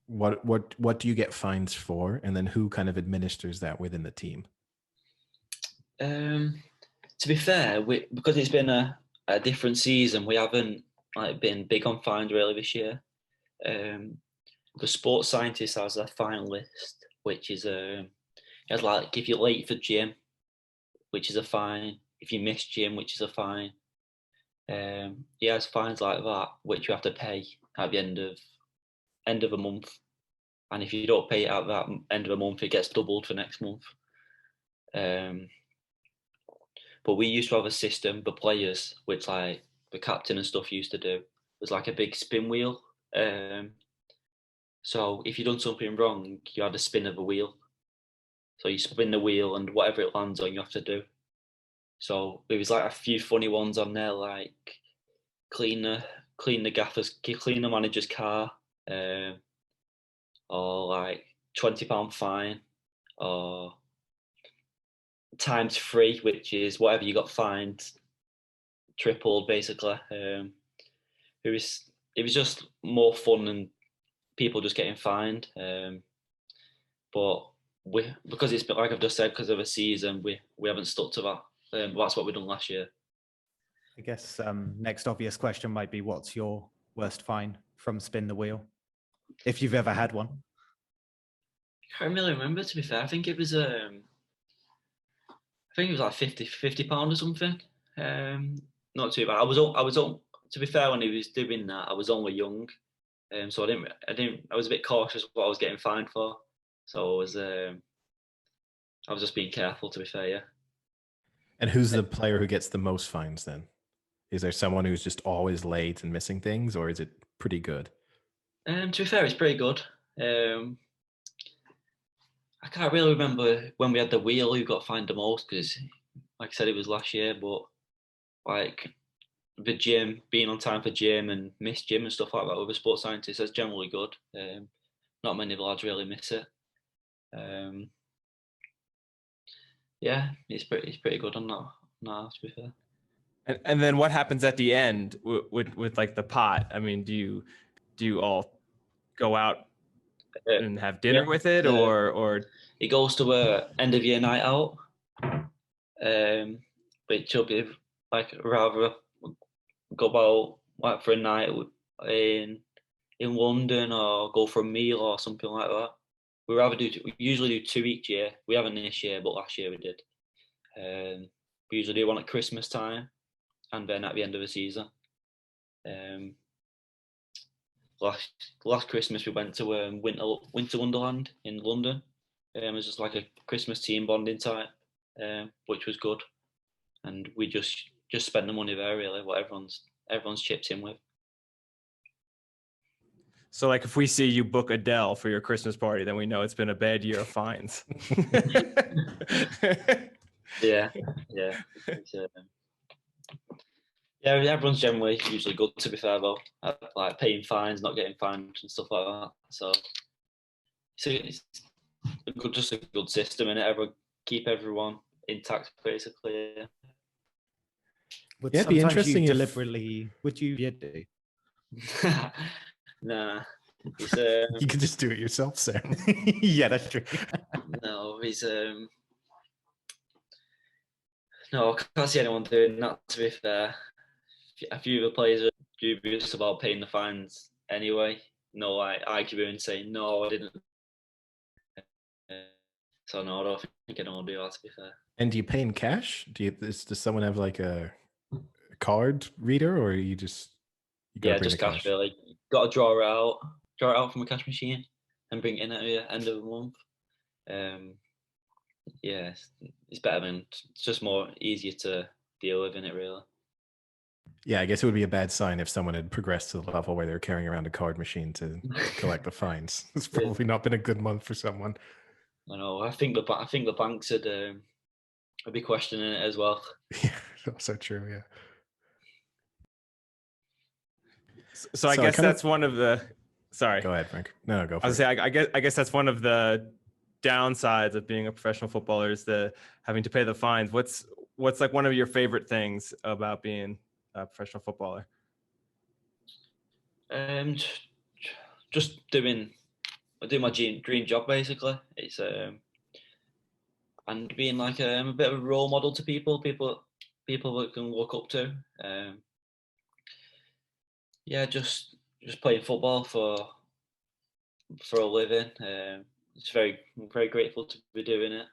What do you get fines for? And then who kind of administers that within the team?
To be fair, because it's been a different season, we haven't like been big on fines really this year. The sports scientist has a fine list, which is It's like if you're late for gym, which is a fine. If you miss gym, which is a fine. He has fines like that, which you have to pay at the end of a month. And if you don't pay it at that end of a month, it gets doubled for next month. But we used to have a system, the players, which like the captain and stuff used to do, it was like a big spin wheel. So if you done something wrong, you had a spin of a wheel. So you spin the wheel and whatever it lands on, you have to do. So there was like a few funny ones on there, like clean the manager's car, or like £20 fine, or times 3, which is whatever you got fined, tripled basically. It was just more fun than people just getting fined. But because it's been, like I've just said, because of a season, we haven't stuck to that. That's what we done last year.
I guess next obvious question might be, what's your worst fine from spin the wheel, if you've ever had one?
I can't really remember, to be fair. I think it was like £50 or something. Not too bad. I was on. To be fair, when he was doing that, I was only young, so I was a bit cautious what I was getting fined for. So I was just being careful, to be fair. Yeah.
And who's the player who gets the most fines then? Is there someone who's just always late and missing things, or is it pretty good?
To be fair, it's pretty good. I can't really remember when we had the wheel who got fined the most, because, like I said, it was last year. But like the gym, being on time for gym and miss gym and stuff like that with a sports scientist, that's generally good. Not many of the lads really miss it. Yeah, it's pretty good on that. No, to be fair.
And then what happens at the end with like the pot? I mean, do you all go out and have dinner with it, or
it goes to a end of year night out, which will be like rather go out like for a night in London, or go for a meal or something like that. We usually do 2 each year. We haven't this year, but last year we did. We usually do one at Christmas time, and then at the end of the season. Last Christmas we went to Winter Wonderland in London. It was just like a Christmas team bonding type, which was good, and we just spent the money there, really, what everyone's chipped in with.
So like if we see you book Adele for your Christmas party, then we know it's been a bad year of fines.
Yeah. Yeah, everyone's generally usually good, to be fair, though. Like paying fines, not getting fined and stuff like that. So it's just a good system, and keep everyone intact, basically. Yeah.
Would
Yeah, it'd be interesting
you
if-
deliberately, would you do?
Nah.
You could just do it yourself, Sam.
Yeah, that's true.
No, no, I can't see anyone doing that, to be fair. A few of the players are dubious about paying the fines anyway. No, like arguing, saying, no, I didn't. So no, I don't think anyone will do that, to be fair.
And do you pay in cash? Does someone have like a card reader, or you just
just cash, really. Got to draw it out from a cash machine and bring it in at the end of the month. Yeah, it's better than, it's just more easier to deal with, isn't it, really?
Yeah, I guess it would be a bad sign if someone had progressed to the level where they're carrying around a card machine to collect the fines. It's probably not been a good month for someone.
I know. I think the banks would be questioning it as well.
Yeah, also true. Yeah.
So I guess that's one of the. Sorry.
Go ahead, Frank. No, go for it.
I guess that's one of the downsides of being a professional footballer, is the having to pay the fines. What's like one of your favorite things about being a professional footballer?
Just doing my dream job, basically. It's and being like a bit of a role model to people that can look up to. Yeah, just playing football for a living. I'm very grateful to be doing it.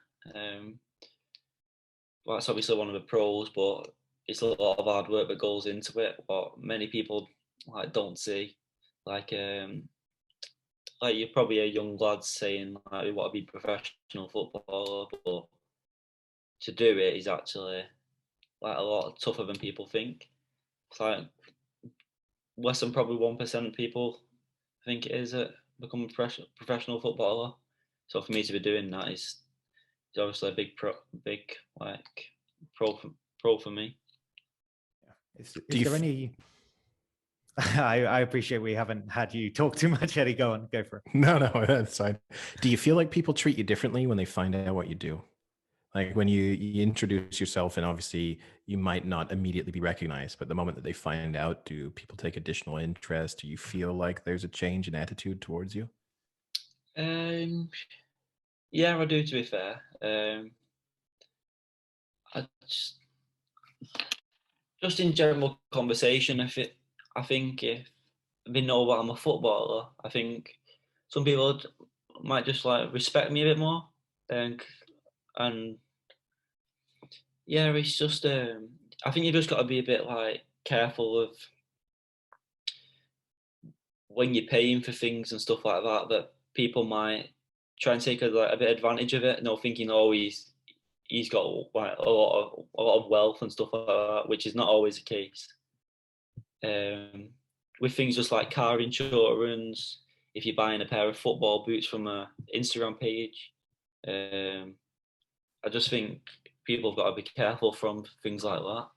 That's obviously one of the pros, but it's a lot of hard work that goes into it. What many people like don't see, like you're probably a young lad saying like we want to be professional footballer, but to do it is actually like a lot tougher than people think. It's like less than probably 1% of people think it is that become a professional footballer. So for me to be doing that is obviously a big like pro for me.
Is there any? I appreciate we haven't had you talk too much, Eddie. Go on, go for it.
No, that's fine. Do you feel like people treat you differently when they find out what you do? Like when you introduce yourself, and obviously you might not immediately be recognized, but the moment that they find out, do people take additional interest? Do you feel like there's a change in attitude towards you?
Yeah, I do. To be fair, I just in general conversation, I think if they know that I'm a footballer, I think some people might just like respect me a bit more, and yeah, it's just I think you've just got to be a bit like careful of when you're paying for things and stuff like that. That people might try and take a bit of advantage of it, thinking, oh, he's got like a lot of wealth and stuff like that, which is not always the case. With things just like car insurance, if you're buying a pair of football boots from a Instagram page, I just think people have got to be careful from things like that,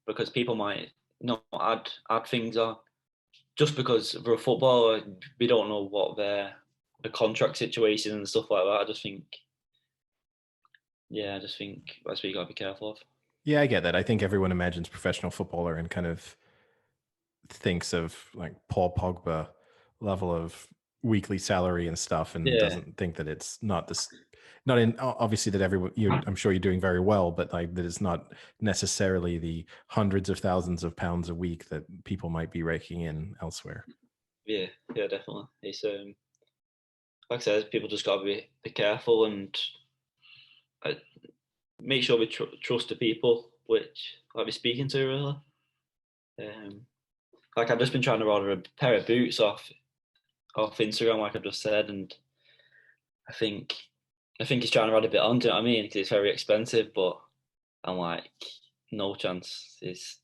because people might not add things on just because they're a footballer. We don't know what their contract situation and stuff like that. I just think that's what you got to be careful of.
Yeah, I get that. I think everyone imagines professional footballer and kind of thinks of like Paul Pogba level of weekly salary and stuff, and doesn't think that it's not obviously that I'm sure you're doing very well, but like that it's not necessarily the hundreds of thousands of pounds a week that people might be raking in elsewhere.
Yeah, definitely. It's like I said, people just got to be careful and make sure we trust the people which I'll be speaking to, really. Like I've just been trying to order a pair of boots off Instagram, like I've just said, and I think he's trying to add a bit on. Do you know what I mean? Because it's very expensive, but I'm like, no chance. It's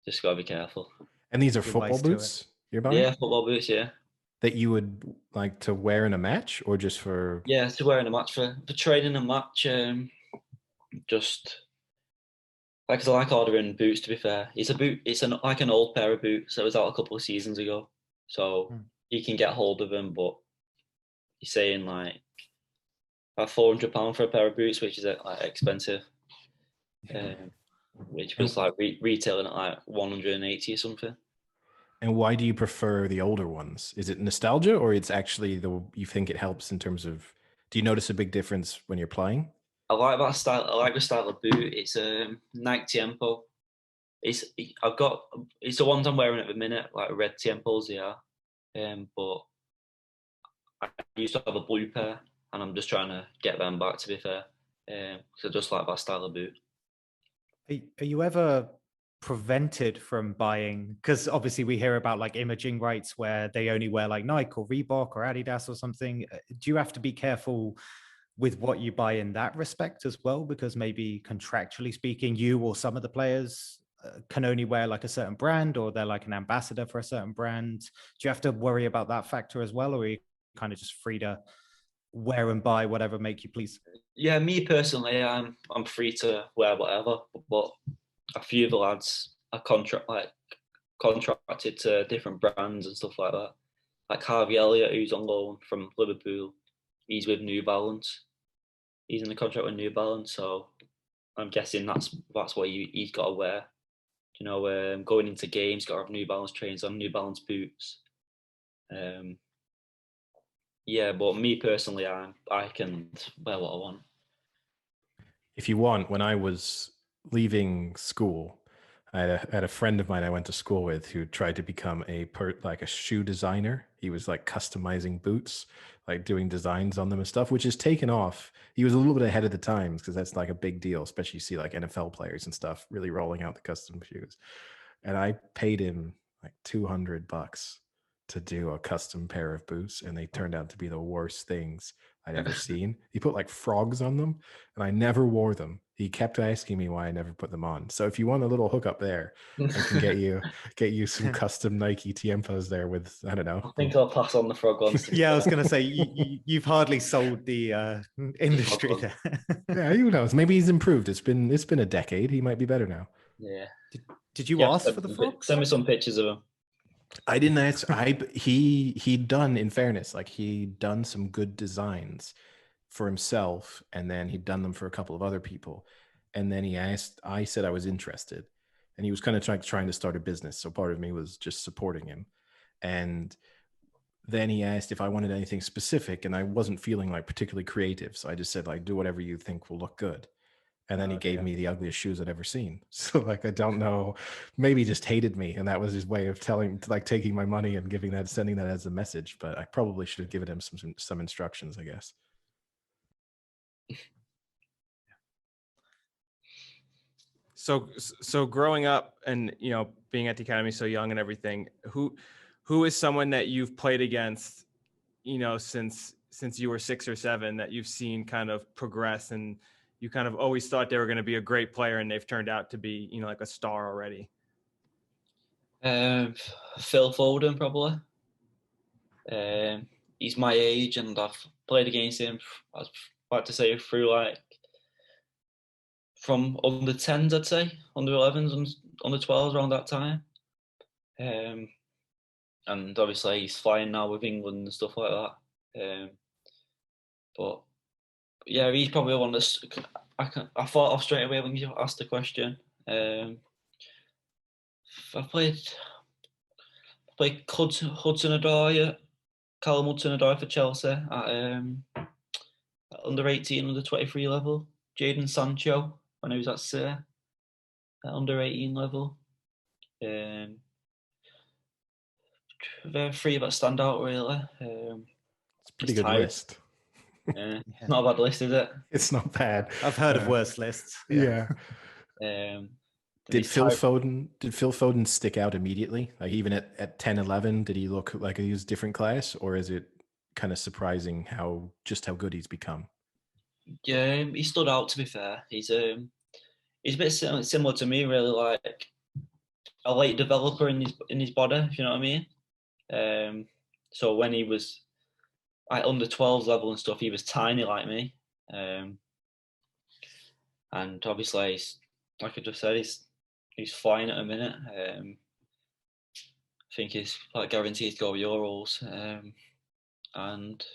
just got to be careful.
And these are football boots you're buying?
Yeah, football boots. Yeah.
That you would like to wear in a match, or just for?
Yeah, to wear in a match for training a match. Just like I like ordering boots. To be fair, it's a boot. It's like an old pair of boots that was out a couple of seasons ago, so you can get hold of them. But you're saying like £400 for a pair of boots, which is like expensive. Which was like retailing at like 180 or something.
And why do you prefer the older ones? Is it nostalgia, or it's actually you think it helps in terms of? Do you notice a big difference when you're playing?
I like that style. I like the style of boot. It's Nike Tiempo. It's the ones I'm wearing at the minute, like red Tiempos, yeah. But I used to have a blue pair, and I'm just trying to get them back. To be fair, so just like that style of boot.
Are you ever prevented from buying? Because obviously we hear about like imaging rights where they only wear like Nike or Reebok or Adidas or something. Do you have to be careful with what you buy in that respect as well? Because maybe contractually speaking, you or some of the players can only wear like a certain brand, or they're like an ambassador for a certain brand. Do you have to worry about that factor as well, or are you kind of just free to wear and buy whatever make you please?
Yeah, me personally, I'm free to wear whatever, but a few of the lads are contracted to different brands and stuff like that. Like Harvey Elliott, who's on loan from Liverpool, he's with New Balance. He's in the contract with New Balance, so I'm guessing that's what he's got to wear. You know, going into games, got to have New Balance trains on, New Balance boots. Yeah, but me personally, I can wear what I want.
If you want, when I was leaving school, I had a friend of mine I went to school with who tried to become like a shoe designer. He was like customizing boots, like doing designs on them and stuff, which is taken off. He was a little bit ahead of the times because that's like a big deal, especially you see like NFL players and stuff really rolling out the custom shoes. And I paid him like $200 to do a custom pair of boots, and they turned out to be the worst things I'd ever seen. He put like frogs on them, and I never wore them. He kept asking me why I never put them on. So if you want a little hookup there, I can get you some custom Nike Tiempos there with, I don't know.
I think I'll pass on the frog ones.
Yeah, I was going to say you've hardly sold the industry there.
Yeah, who knows? Maybe he's improved. It's been a decade. He might be better now.
Yeah.
Did you ask for the frogs?
Send me some pictures of them.
I didn't ask. He'd done, in fairness, like he'd done some good designs for himself, and then he'd done them for a couple of other people. And then he asked, I said I was interested, and he was kind of trying to start a business. So part of me was just supporting him. And then he asked if I wanted anything specific, and I wasn't feeling like particularly creative. So I just said, like, do whatever you think will look good. And then he gave me the ugliest shoes I'd ever seen. So like, I don't know, maybe he just hated me. And that was his way of taking my money and sending that as a message. But I probably should have given him some instructions, I guess.
So growing up and, being at the academy so young and everything, who is someone that you've played against, since you were 6 or 7 that you've seen kind of progress, and you kind of always thought they were going to be a great player and they've turned out to be, like a star already?
Phil Foden, probably. He's my age, and I've played against him, I was about to say, through like from under 10s, I'd say, under 11s and under 12s around that time. And obviously he's flying now with England and stuff like that. But yeah, he's probably one that's I thought of straight away when you asked the question. I played Hudson-Odoi, Callum Hudson-Odoi for Chelsea at under 18, under 23 level. Jadon Sancho when he was at City at under 18 level. Very three that stand out really.
It's a pretty good list.
It's not a bad list, is it?
It's not bad.
I've heard of worse lists.
Yeah.
Did
Phil Foden stick out immediately? Like even at 10, 11, did he look like he was different class, or is it kind of surprising how good he's become?
Yeah, he stood out, to be fair. He's a bit similar to me, really, like a late developer in his body, if you know what I mean. So when he was like under 12s level and stuff, he was tiny like me. And obviously, like I just said, he's flying at a minute. I think he's like guaranteed to go Euros. And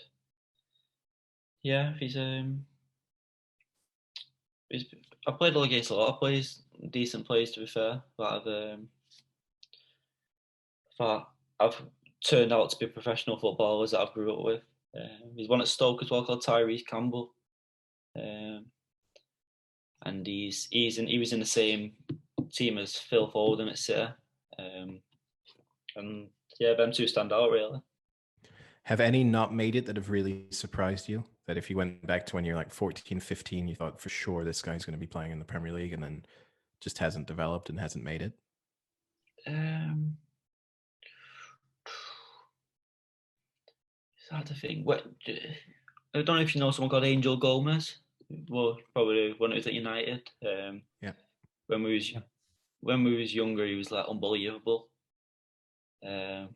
yeah, I played against a lot of players, decent players, to be fair, that I've turned out to be professional footballers that I've grew up with. There's one at Stoke as well called Tyrese Campbell, and he was in the same team as Phil Foden at City, and yeah, them two stand out really.
Have any not made it that have really surprised you? That if you went back to when you're like 14, 15, you thought for sure this guy's going to be playing in the Premier League, and then just hasn't developed and hasn't made it? It's hard to think. I don't know if you know someone called Angel Gomez. Well, probably when it was at United. Yeah.
When we was younger, he was like unbelievable. And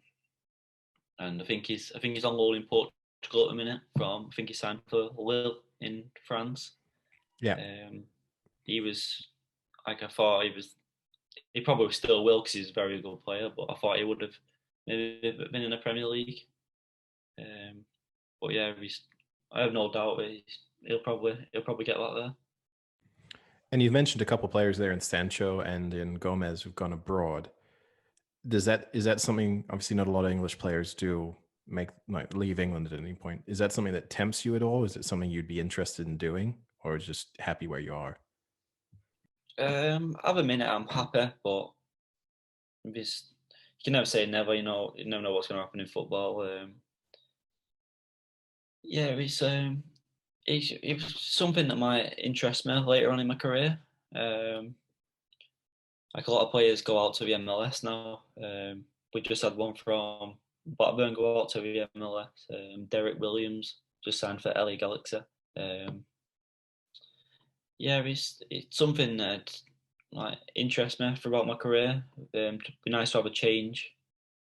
I think he's on loan in Portugal at the minute. I think he signed for Lille in France.
Yeah.
He was like, I thought he probably still will because he's a very good player, but I thought he would have maybe been in the Premier League. But yeah, I have no doubt he'll probably get that there.
And you've mentioned a couple of players there in Sancho and in Gomez who've gone abroad. Is that something? Obviously, not a lot of English players do leave England at any point. Is that something that tempts you at all? Is it something you'd be interested in doing, or just happy where you are?
At the minute, I'm happy, but you can never say never. You never know what's going to happen in football. Yeah, it's something that might interest me later on in my career. Like a lot of players go out to the MLS now. We just had one from Blackburn go out to the MLS. Derek Williams just signed for LA Galaxy. Yeah, it's something that like interests me throughout my career. It'd be nice to have a change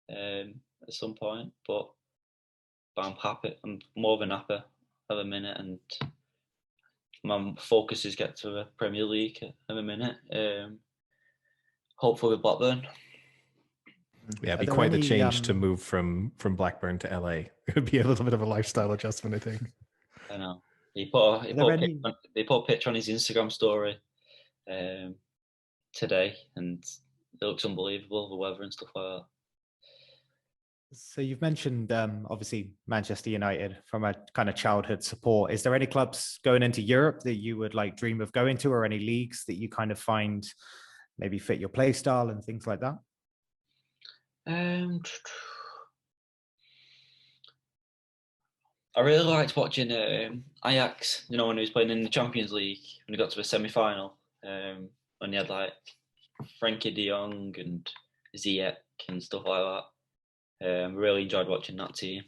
at some point, but I'm happy. I'm more than happy at the minute, and my focus is get to the Premier League at the minute. Hopefully with Blackburn.
Yeah, it'd be quite the change to move from Blackburn to LA. It would be a little bit of a lifestyle adjustment, I think.
I know. He put a picture on his Instagram story today, and it looks unbelievable, the weather and stuff like that.
So you've mentioned obviously Manchester United from a kind of childhood support. Is there any clubs going into Europe that you would like dream of going to, or any leagues that you kind of find maybe fit your play style and things like that?
I really liked watching Ajax, when he was playing in the Champions League, when he got to the semi-final, when he had like Frankie de Jong and Ziyech and stuff like that. Really enjoyed watching that team.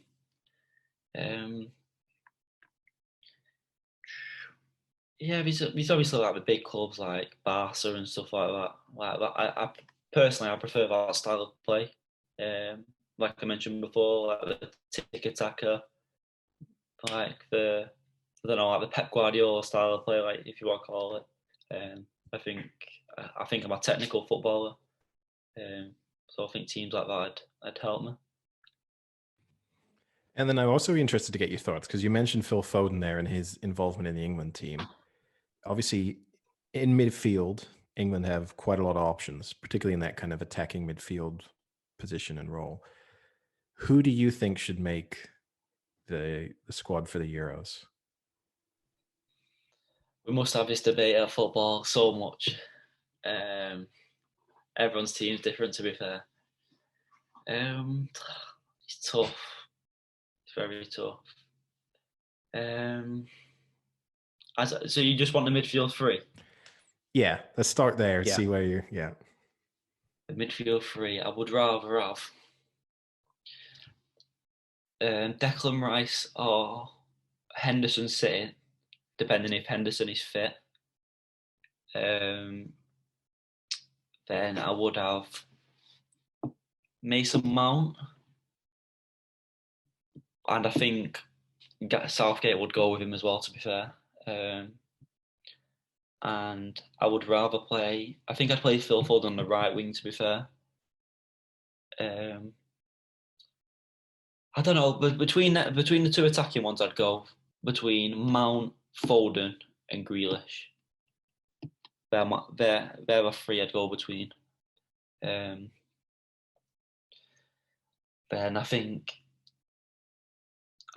Yeah, there's obviously like the big clubs like Barca and stuff like that. I personally prefer that style of play. Like I mentioned before, like the tiki-taka, like the Pep Guardiola style of play, like if you want to call it. I think I'm a technical footballer, so I think teams like that would help me.
And then I'm also interested to get your thoughts, because you mentioned Phil Foden there and his involvement in the England team. Obviously, in midfield, England have quite a lot of options, particularly in that kind of attacking midfield position and role. Who do you think should make the squad for the Euros?
We must have this debate at football so much. Everyone's team's different, to be fair. It's tough. It's very tough. So you just want the midfield three?
Yeah, let's start there.
Yeah.
See where you're. Yeah.
The midfield three. I would rather have Declan Rice or Henderson sitting, depending if Henderson is fit. Then I would have Mason Mount, and I think Southgate would go with him as well, to be fair. And I would rather play. I think I'd play Phil Foden on the right wing, to be fair. I don't know, but between the two attacking ones, I'd go between Mount, Foden, and Grealish. They're the three I'd go between. Then I think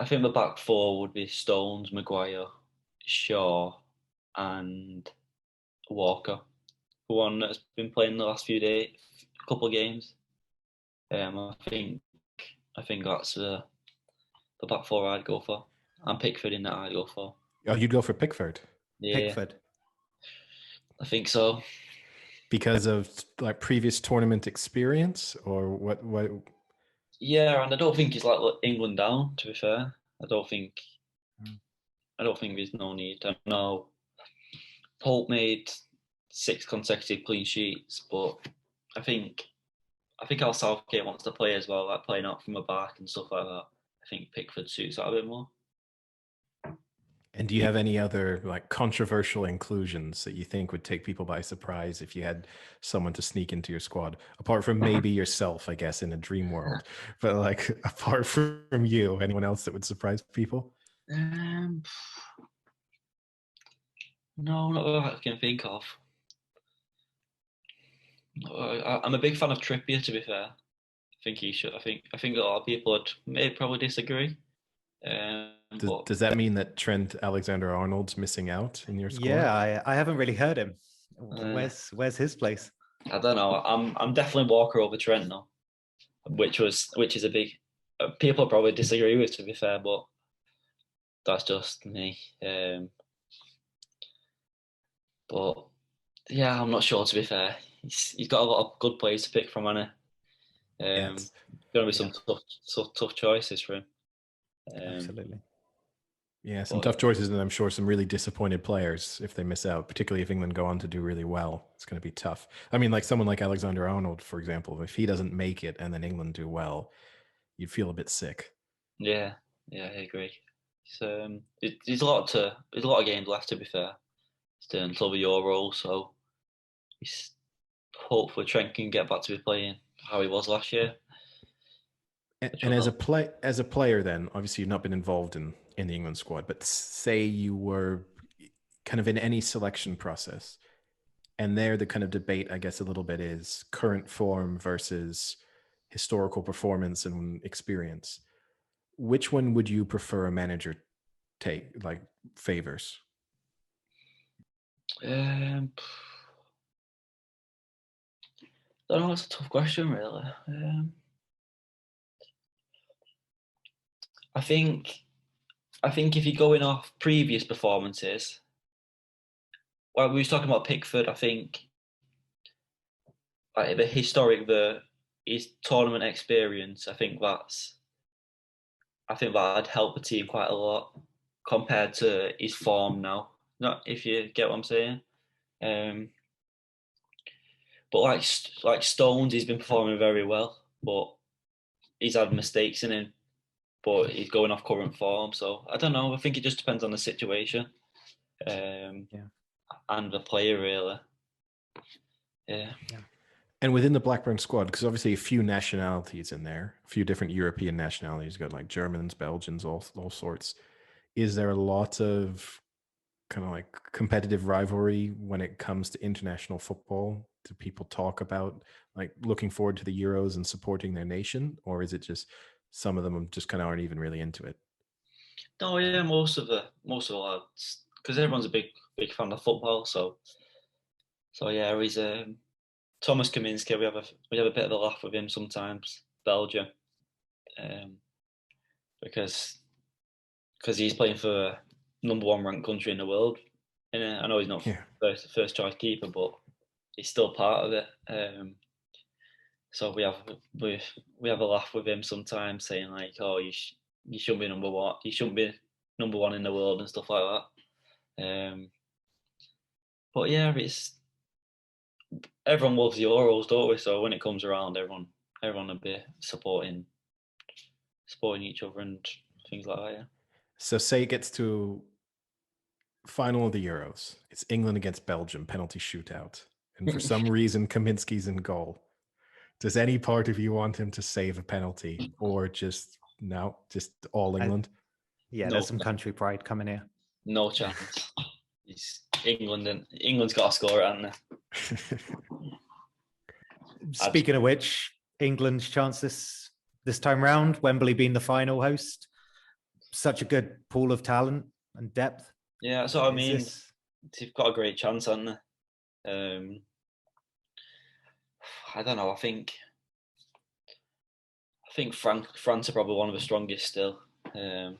the back four would be Stones, Maguire, Shaw, and Walker, the one that's been playing the last couple of games. I think that's the back four I'd go for. And Pickford in that I'd go for.
Oh, you'd go for Pickford?
Yeah,
Pickford.
I think so.
Because of like previous tournament experience, or what?
Yeah, and I don't think he's like England down, to be fair. I don't think there's no need. I know Pope made 6 consecutive clean sheets, but I think our Southgate wants to play as well, like playing out from the back and stuff like that. I think Pickford suits that a bit more.
And do you have any other like controversial inclusions that you think would take people by surprise if you had someone to sneak into your squad, apart from maybe yourself, I guess, in a dream world? But like apart from you, anyone else that would surprise people?
No, not that I can think of. I'm a big fan of Trippier, to be fair. I think he should. I think a lot of people would probably disagree.
Does that mean that Trent Alexander-Arnold's missing out in your squad?
Yeah, I haven't really heard him. Where's his place?
I don't know. I'm definitely Walker over Trent now, which is a big. People probably disagree with, to be fair, but that's just me. But yeah, I'm not sure, to be fair. He's got a lot of good players to pick from, hasn't he?
It's
Going to be some tough choices for him.
Absolutely.
Yeah, some tough choices, and I'm sure some really disappointed players if they miss out, particularly if England go on to do really well. It's going to be tough. I mean, like someone like Alexander-Arnold, for example, if he doesn't make it and then England do well, you'd feel a bit sick.
Yeah, I agree. There's a lot of games left, to be fair. Still until the Euro, so he's hopefully Trent can get back to be playing how he was last year.
And as a player, then obviously you've not been involved in the England squad, but say you were kind of in any selection process, and there the kind of debate, I guess, a little bit is current form versus historical performance and experience. Which one would you prefer a manager favors?
I don't know. It's a tough question, really. I think if you're going off previous performances, well, we was talking about Pickford. I think like his tournament experience. I think that'd help the team quite a lot compared to his form now. Not if you get what I'm saying. But like Stones, he's been performing very well, but he's had mistakes in him. But he's going off current form, so I don't know. I think it just depends on the situation, and the player, really. Yeah.
And within the Blackburn squad, because obviously a few nationalities in there, a few different European nationalities, got like Germans, Belgians, all sorts. Is there a lot of kind of like competitive rivalry when it comes to international football? Do people talk about like looking forward to the Euros and supporting their nation, or is it just some of them just kind of aren't even really into it?
No, yeah, most of the lads, because everyone's a big fan of football. So yeah, he's Thomas Kaminski. We have a bit of a laugh with him sometimes, Belgium, because he's playing for number one ranked country in the world. And I know he's not first choice keeper, but he's still part of it. So we have a laugh with him sometimes, saying like, "Oh, you shouldn't be number one. You shouldn't be number one in the world," and stuff like that. But yeah, everyone loves the Euros, don't we? So when it comes around, everyone will be supporting each other and things like that. Yeah.
So say it gets to final of the Euros. It's England against Belgium, penalty shootout, and for some reason Kaminski's in goal. Does any part of you want him to save a penalty, or just all England?
There's some country pride coming here.
No chance. It's England, and England's got to score it, haven't they?
Speaking of which, England's chances this time round, Wembley being the final host, such a good pool of talent and depth.
Yeah, that's what I mean. They've got a great chance, haven't they? I don't know. I think France are probably one of the strongest still. I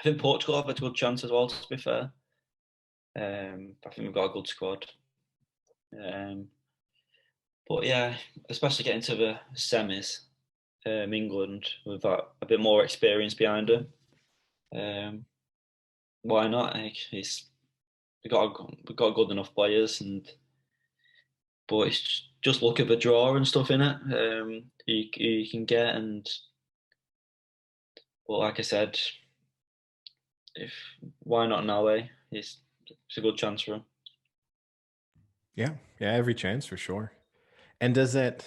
think Portugal have a good chance as well, to be fair. I think we've got a good squad. But yeah, especially getting to the semis, England with a bit more experience behind them. Why not? We've got good enough players, but it's just look at the draw and stuff in it. You can get, but like I said, why not now? It's a good chance for him.
Yeah, every chance for sure. And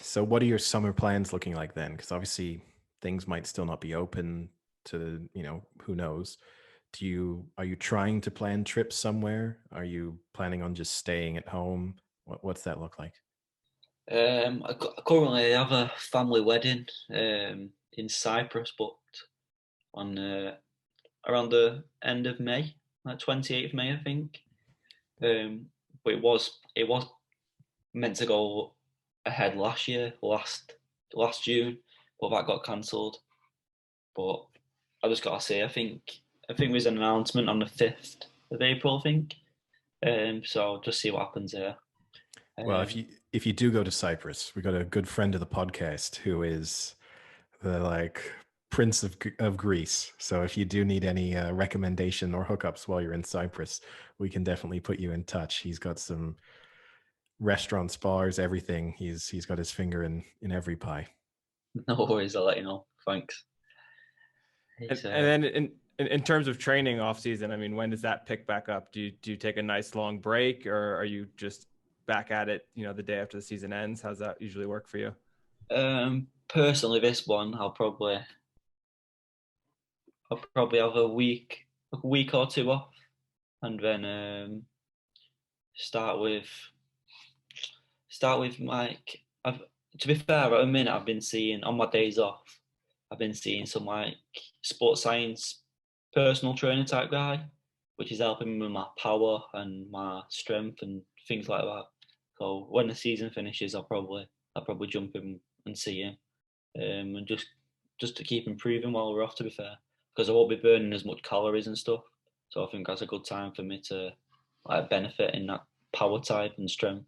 so what are your summer plans looking like then? Because obviously things might still not be open to, who knows. Are you trying to plan trips somewhere? Are you planning on just staying at home? What's that look like?
I currently have a family wedding in Cyprus booked on around the end of May, like 28th May, I think. But it was meant to go ahead last June, but that got cancelled. But I just gotta say, I think there's an announcement on the 5th of April, I think. So just see what happens there.
Well, if you do go to Cyprus, we got a good friend of the podcast who is the like Prince of Greece. So if you do need any recommendation or hookups while you're in Cyprus, we can definitely put you in touch. He's got some restaurants, bars, everything. He's got his finger in every pie.
No worries, I'll let you know. Thanks.
And then in terms of training off season, I mean, when does that pick back up? Do you take a nice long break, or are you just back at it, the day after the season ends? How's that usually work for you?
Personally, this one I'll probably have a week or two off, and then start with like to be fair, at the minute I've been seeing on my days off, I've been seeing some like sports science personal trainer type guy, which is helping me with my power and my strength and things like that. So when the season finishes, I'll probably jump in and see him, and just to keep improving while we're off. To be fair, because I won't be burning as much calories and stuff. So I think that's a good time for me to like benefit in that power type and strength.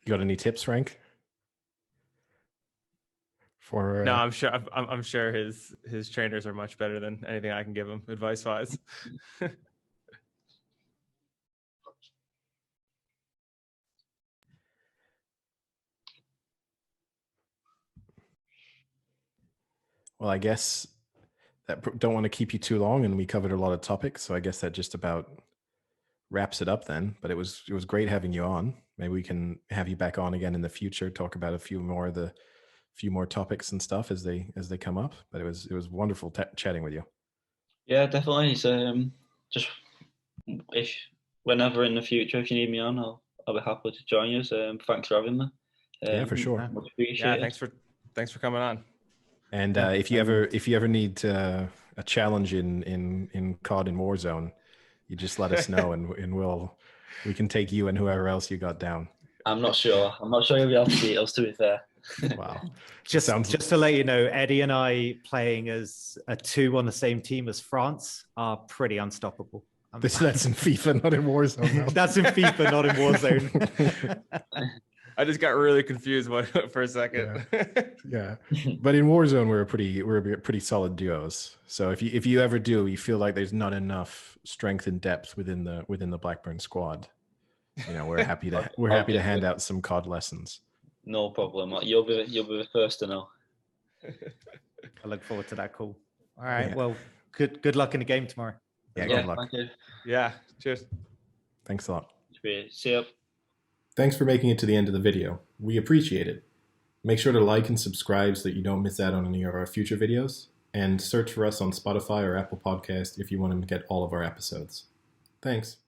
You got any tips, Frank? For
No, I'm sure his trainers are much better than anything I can give him advice wise.
Well, I guess don't want to keep you too long, and we covered a lot of topics, so I guess that just about wraps it up then. But it was great having you on. Maybe we can have you back on again in the future, talk about a few more topics and stuff as they come up. But it was wonderful chatting with you.
Yeah, definitely. It's, just if whenever in the future, if you need me on, I'll be happy to join you. So thanks for having me.
Yeah, for sure.
Much appreciated.
Yeah, thanks for coming on.
And if you ever need a challenge in COD in Warzone, you just let us know, and we can take you and whoever else you got down.
I'm not sure you'll be able to beat us, to be fair.
Wow.
Just to let you know, Eddie and I playing as a 2 on the same team as France are pretty unstoppable.
That's in FIFA, not in Warzone. No.
That's in FIFA, not in Warzone.
I just got really confused for a second.
Yeah. But in Warzone, we're a pretty solid duos. So if you ever you feel like there's not enough strength and depth within the Blackburn squad, we're happy to hand out some COD lessons.
No problem. You'll be the first to know.
I look forward to that call. All right. Yeah. Well, good luck in the game tomorrow.
Yeah, good luck.
Thank you.
Yeah. Cheers.
Thanks a lot.
See you.
Thanks for making it to the end of the video. We appreciate it. Make sure to like and subscribe so that you don't miss out on any of our future videos. And search for us on Spotify or Apple Podcast if you want to get all of our episodes. Thanks.